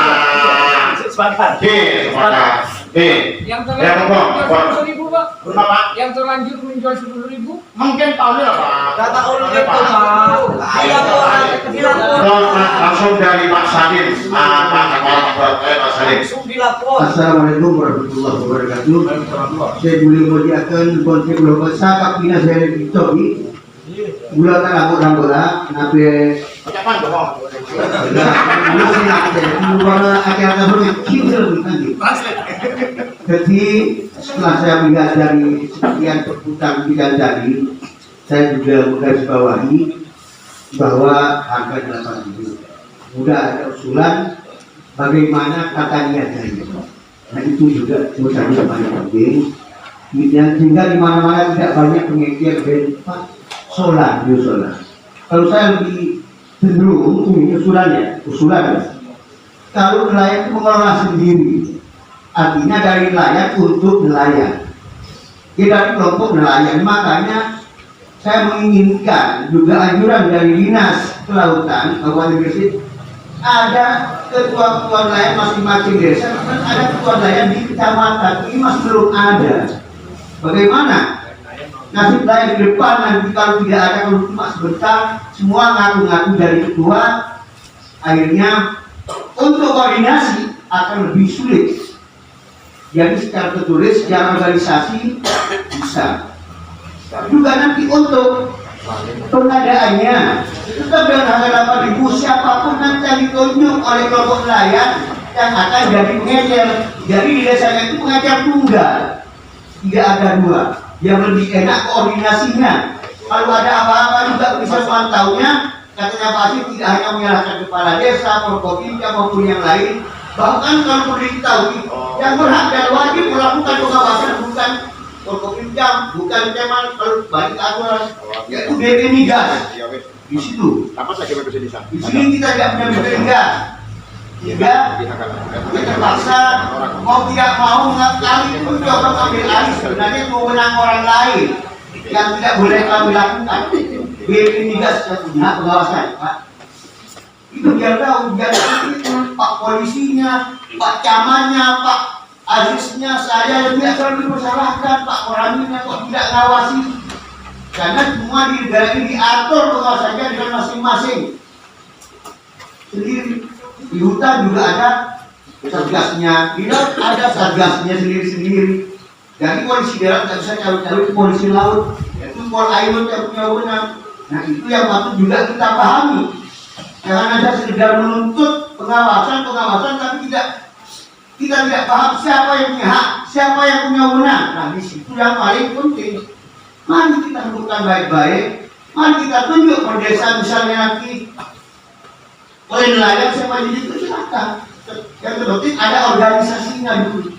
Yang terlanjur 10.000 Pak. Berapa? Yang terlanjur menjual 10.000. Mungkin tahu ya Pak. Kata ulun itu Pak. Langsung dari Pak Salim. Pak Salim. Assalamualaikum warahmatullahi wabarakatuh. Saya boleh muliakan konsep lokal sakap bina saya dicobi. Gula kan aku rambola, nabe. Ucapan bohong. Jadi setelah saya melihat dari sekian perputaran bidang tadi, saya juga menggarisbawahi bahwa harga 8.000. Sudah ada usulan bagaimana tata niatnya. Nah itu juga menurut saya paling penting. Sehingga di mana-mana tidak banyak pengecer dan solar, biosolar. Kalau saya lebih cenderung ini usulan. Kalau nelayan itu mengelola sendiri, artinya dari nelayan untuk nelayan. Kita kelompok nelayan, makanya saya menginginkan juga anjuran dari Dinas Kelautan Kabupaten Gresik, ada ketua-ketua nelayan masing-masing desa, ada ketua nelayan di kecamatan. Ini masih belum ada. Bagaimana nasib lain di depan nanti kalau tidak ada, kalau cuma sebentar semua ngaku-ngaku dari ketua, akhirnya untuk koordinasi akan lebih sulit. Jadi secara tertulis, secara organisasi bisa. Juga nanti untuk pengadaannya tetap dengan harga 8.000, siapapun nanti yang ditunjuk oleh kelompok nelayan yang akan jadi pengecer. Jadi di desanya itu pengecer tunggal, tidak ada dua, yang lebih enak koordinasinya. Kalau ada apa-apa juga bisa pantaunya. Katanya Pak Asif tidak hanya menyalahkan kepala desa, Forkopimda maupun yang lain. Bahkan kalau perlu diketahui, yang berhak dan wajib melakukan pengawasan bukan Forkopimda, bukan Kemal, kalau balik aturan, yaitu BP Migas. Di situ. Di sini kita tidak punya BP Migas. Sehingga kita terpaksa mau tidak mau kali pun coba ambil alih, sebenarnya wewenang orang lain yang tidak boleh kami lakukan. BP Migas punya pengawasan, Pak. Itu biar tahu, biar Pak polisinya, Pak camannya, Pak Aziznya, saya lebih akan dipersalahkan, Pak Koramilnya kok tidak ngawasi. Karena semua di negara ini diatur pengawasannya dengan masing-masing sendiri. Di hutan juga ada satgasnya, di laut ada satgasnya sendiri-sendiri. Jadi polisi darat tidak bisa cari-cari polisi laut, itu Pol Airut yang punya wewenang. Nah itu yang patut juga kita pahami. Jangan ada sekedar menuntut pengawasan, tapi kita tidak paham siapa yang punya hak, siapa yang punya wewenang. Nah di situ yang paling penting. Mari kita lakukan baik-baik. Mari kita tunjuk per desa misalnya nanti oleh nelayan siapa jadi itu silakan. Yang terpenting ada organisasinya dulu.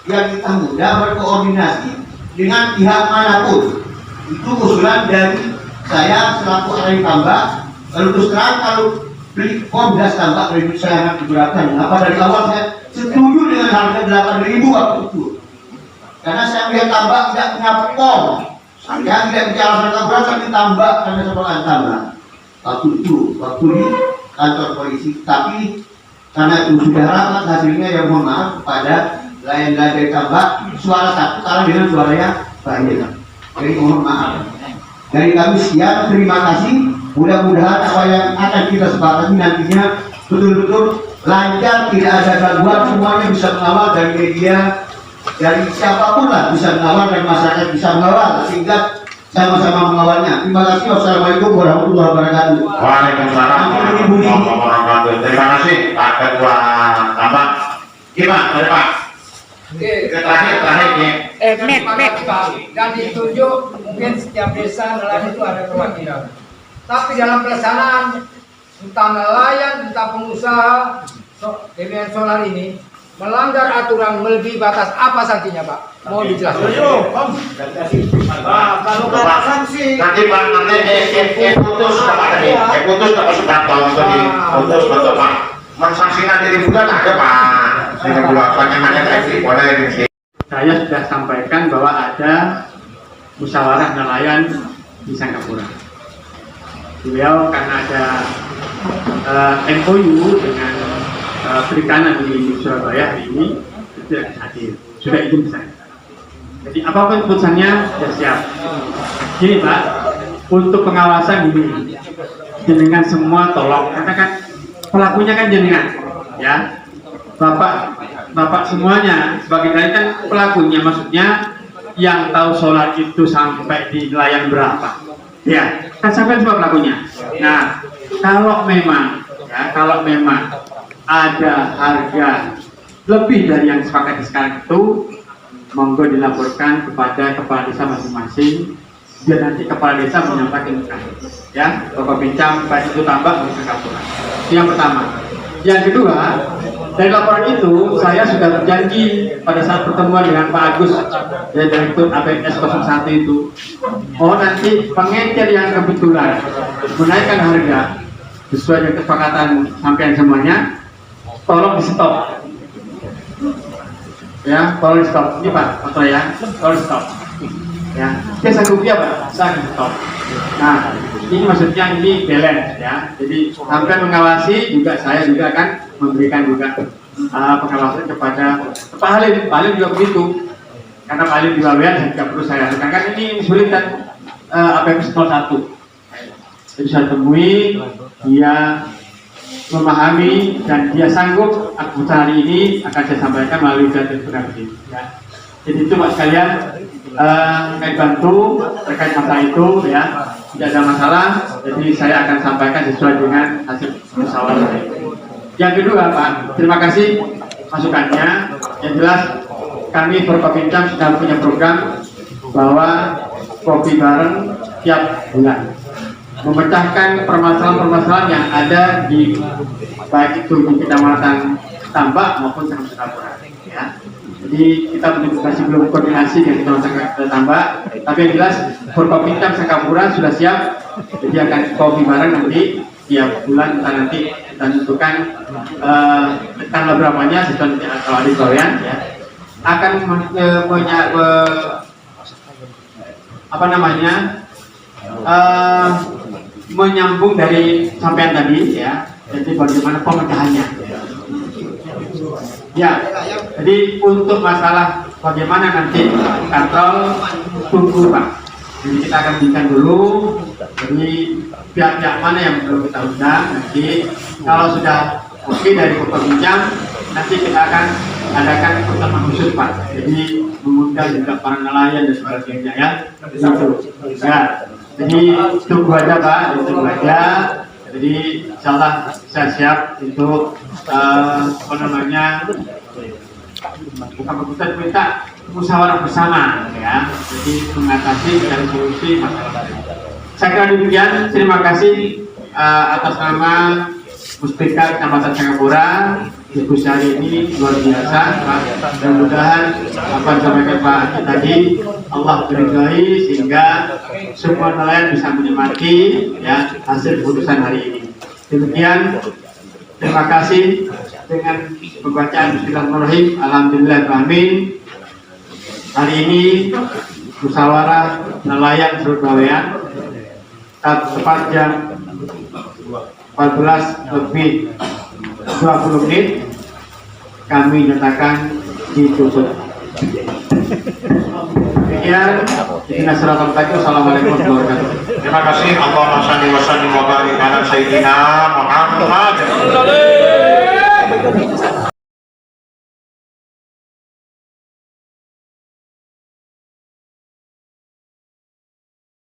Yang kita mudah berkoordinasi dengan pihak manapun. Itu usulan dari saya selaku ahli tambak. Lalu terus terang kalau beli Komdas tambak dari saya sangat keberatan. Apa dari awal saya setuju dengan harga 8.000 waktu itu. Karena saya melihat tambak tidak punya POM. Saya tidak bicara harga berat tapi tambak karena sekolah tambak. Waktu itu, waktu di kantor polisi. Tapi karena itu sudah rapat hasilnya yang mohon maaf kepada nelayan-nelayan dari tambak, suara satu kalah dengan suaranya banyak. Jadi mohon maaf. Dari kami sekian, terima kasih. Mudah-mudahan apa yang akan kita sepakati nantinya betul-betul lancar, tidak ada gangguan, semuanya bisa mengawal dari media, dari siapapun lah bisa mengawal dan masyarakat bisa mengawal sehingga sama-sama mengawalnya. Terima kasih. Wassalamualaikum warahmatullahi wabarakatuh. Waalaikumsalam warahmatullahi wabarakatuh. Terima kasih Pak Ketua Tambak. Gimana Pak? Terakhir dan ditunjuk mungkin setiap desa nelayan itu ada perwakilan. Tapi dalam pelaksanaan entah nelayan, entah pengusaha BBM solar ini melanggar aturan melebihi batas, apa sanksinya Pak? Mohon dijelaskan. Kalau ada sanksi nanti Pak, nanti putus ke Suprapto untuk diputus betul Pak. Mensanksikan diri bukan ada Pak. Saya sudah sampaikan bahwa ada musyawarah nelayan di Sangkapura. Beliau karena ada MOU dengan perikanan di Surabaya hari ini tidak hadir, sudah izin saya. Jadi apapun keputusannya sudah siap. Gini Pak, untuk pengawasan ini jenengan semua tolong, karena kan pelakunya kan jenengan, ya. Bapak semuanya sebagai nelayan kan pelakunya, maksudnya yang tahu solar itu sampai di nelayan berapa, ya kan sampai semua pelakunya. Nah kalau memang ada harga lebih dari yang sepakati sekarang itu, monggo dilaporkan kepada kepala desa masing-masing, biar nanti kepala desa menyampaikan ya Bapak Bincang baik itu tambak maupun Sangkapura. Yang pertama. Yang kedua, dari laporan itu saya sudah berjanji pada saat pertemuan dengan Pak Agus dari Direktur APS 01 itu, nanti pengecer yang kebetulan menaikkan harga sesuai dengan kesepakatan sampean semuanya, tolong di stop. Ya, tolong di stop. Ini Pak, foto ya, tolong di stop. Ya, dia sanggup ya Pak, saya stop. Nah, ini maksudnya ini balance ya. Jadi sampai mengawasi juga, saya juga akan memberikan juga pengawasan kepada Pak Halim juga begitu. karena paling di bawean saya tidak perlu saya lakukan, kan ini sulit kan APMS 01. Jadi saya temui, dia memahami dan dia sanggup keputusan hari ini akan saya sampaikan melalui gratifikasi. Ya. Jadi itu Pak sekalian, saya bantu terkait masalah itu ya, tidak ada masalah. Jadi saya akan sampaikan sesuai dengan hasil musyawarah. Yang kedua Pak, terima kasih masukannya. Yang jelas kami Forkopimda sudah punya program bahwa kopi bareng tiap bulan, memecahkan permasalahan-permasalahan yang ada di baik itu di Kecamatan Tambak maupun Singapura. Ya. Jadi kita masih belum koordinasi dengan Kecamatan Tambak, tapi yang jelas Forkopimda Singapura sudah siap. Jadi akan kopi bareng nanti tiap bulan, kita nanti kita tentukan tanggal berapanya sesuai dengan kalau di Korean ya. Akan menyambung dari sampean tadi ya, jadi bagaimana pemecahannya ya. Jadi untuk masalah bagaimana nanti kantor tunggu Pak, jadi kita akan bincang dulu. Jadi pihak-pihak mana yang perlu kita undang, nanti kalau sudah oke dari Forkopimda, nanti kita akan adakan pertemuan khusus Pak, jadi mengundang juga para nelayan dan sebagainya ya. Ya, jadi tunggu aja Pak, tunggu aja. Jadi insyaallah saya siap untuk bukan keputusan, minta musyawarah bersama ya. Jadi mengatasi dan solusi masalah. Saya kira demikian. Terima kasih atas nama Muspika Kecamatan Singapura. Diskusi hari ini luar biasa Pak. Mudah-mudahan apa yang disampaikan Pak tadi Allah berkahi sehingga semua nelayan bisa menikmati ya hasil keputusan hari ini. Demikian, terima kasih. Dengan pembacaan Bismillahirrahmanirrahim, alhamdulillahirrahmanirrahim. Hari ini musyawarah nelayan Surabaya tepat jam 14 lebih 20 menit kami nyatakan ditutup. Demikian, Assalamualaikum warahmatullahi wabarakatuh. Terima kasih. Allahumma shalli wa sallim wa barik ala sayyidina Muhammad.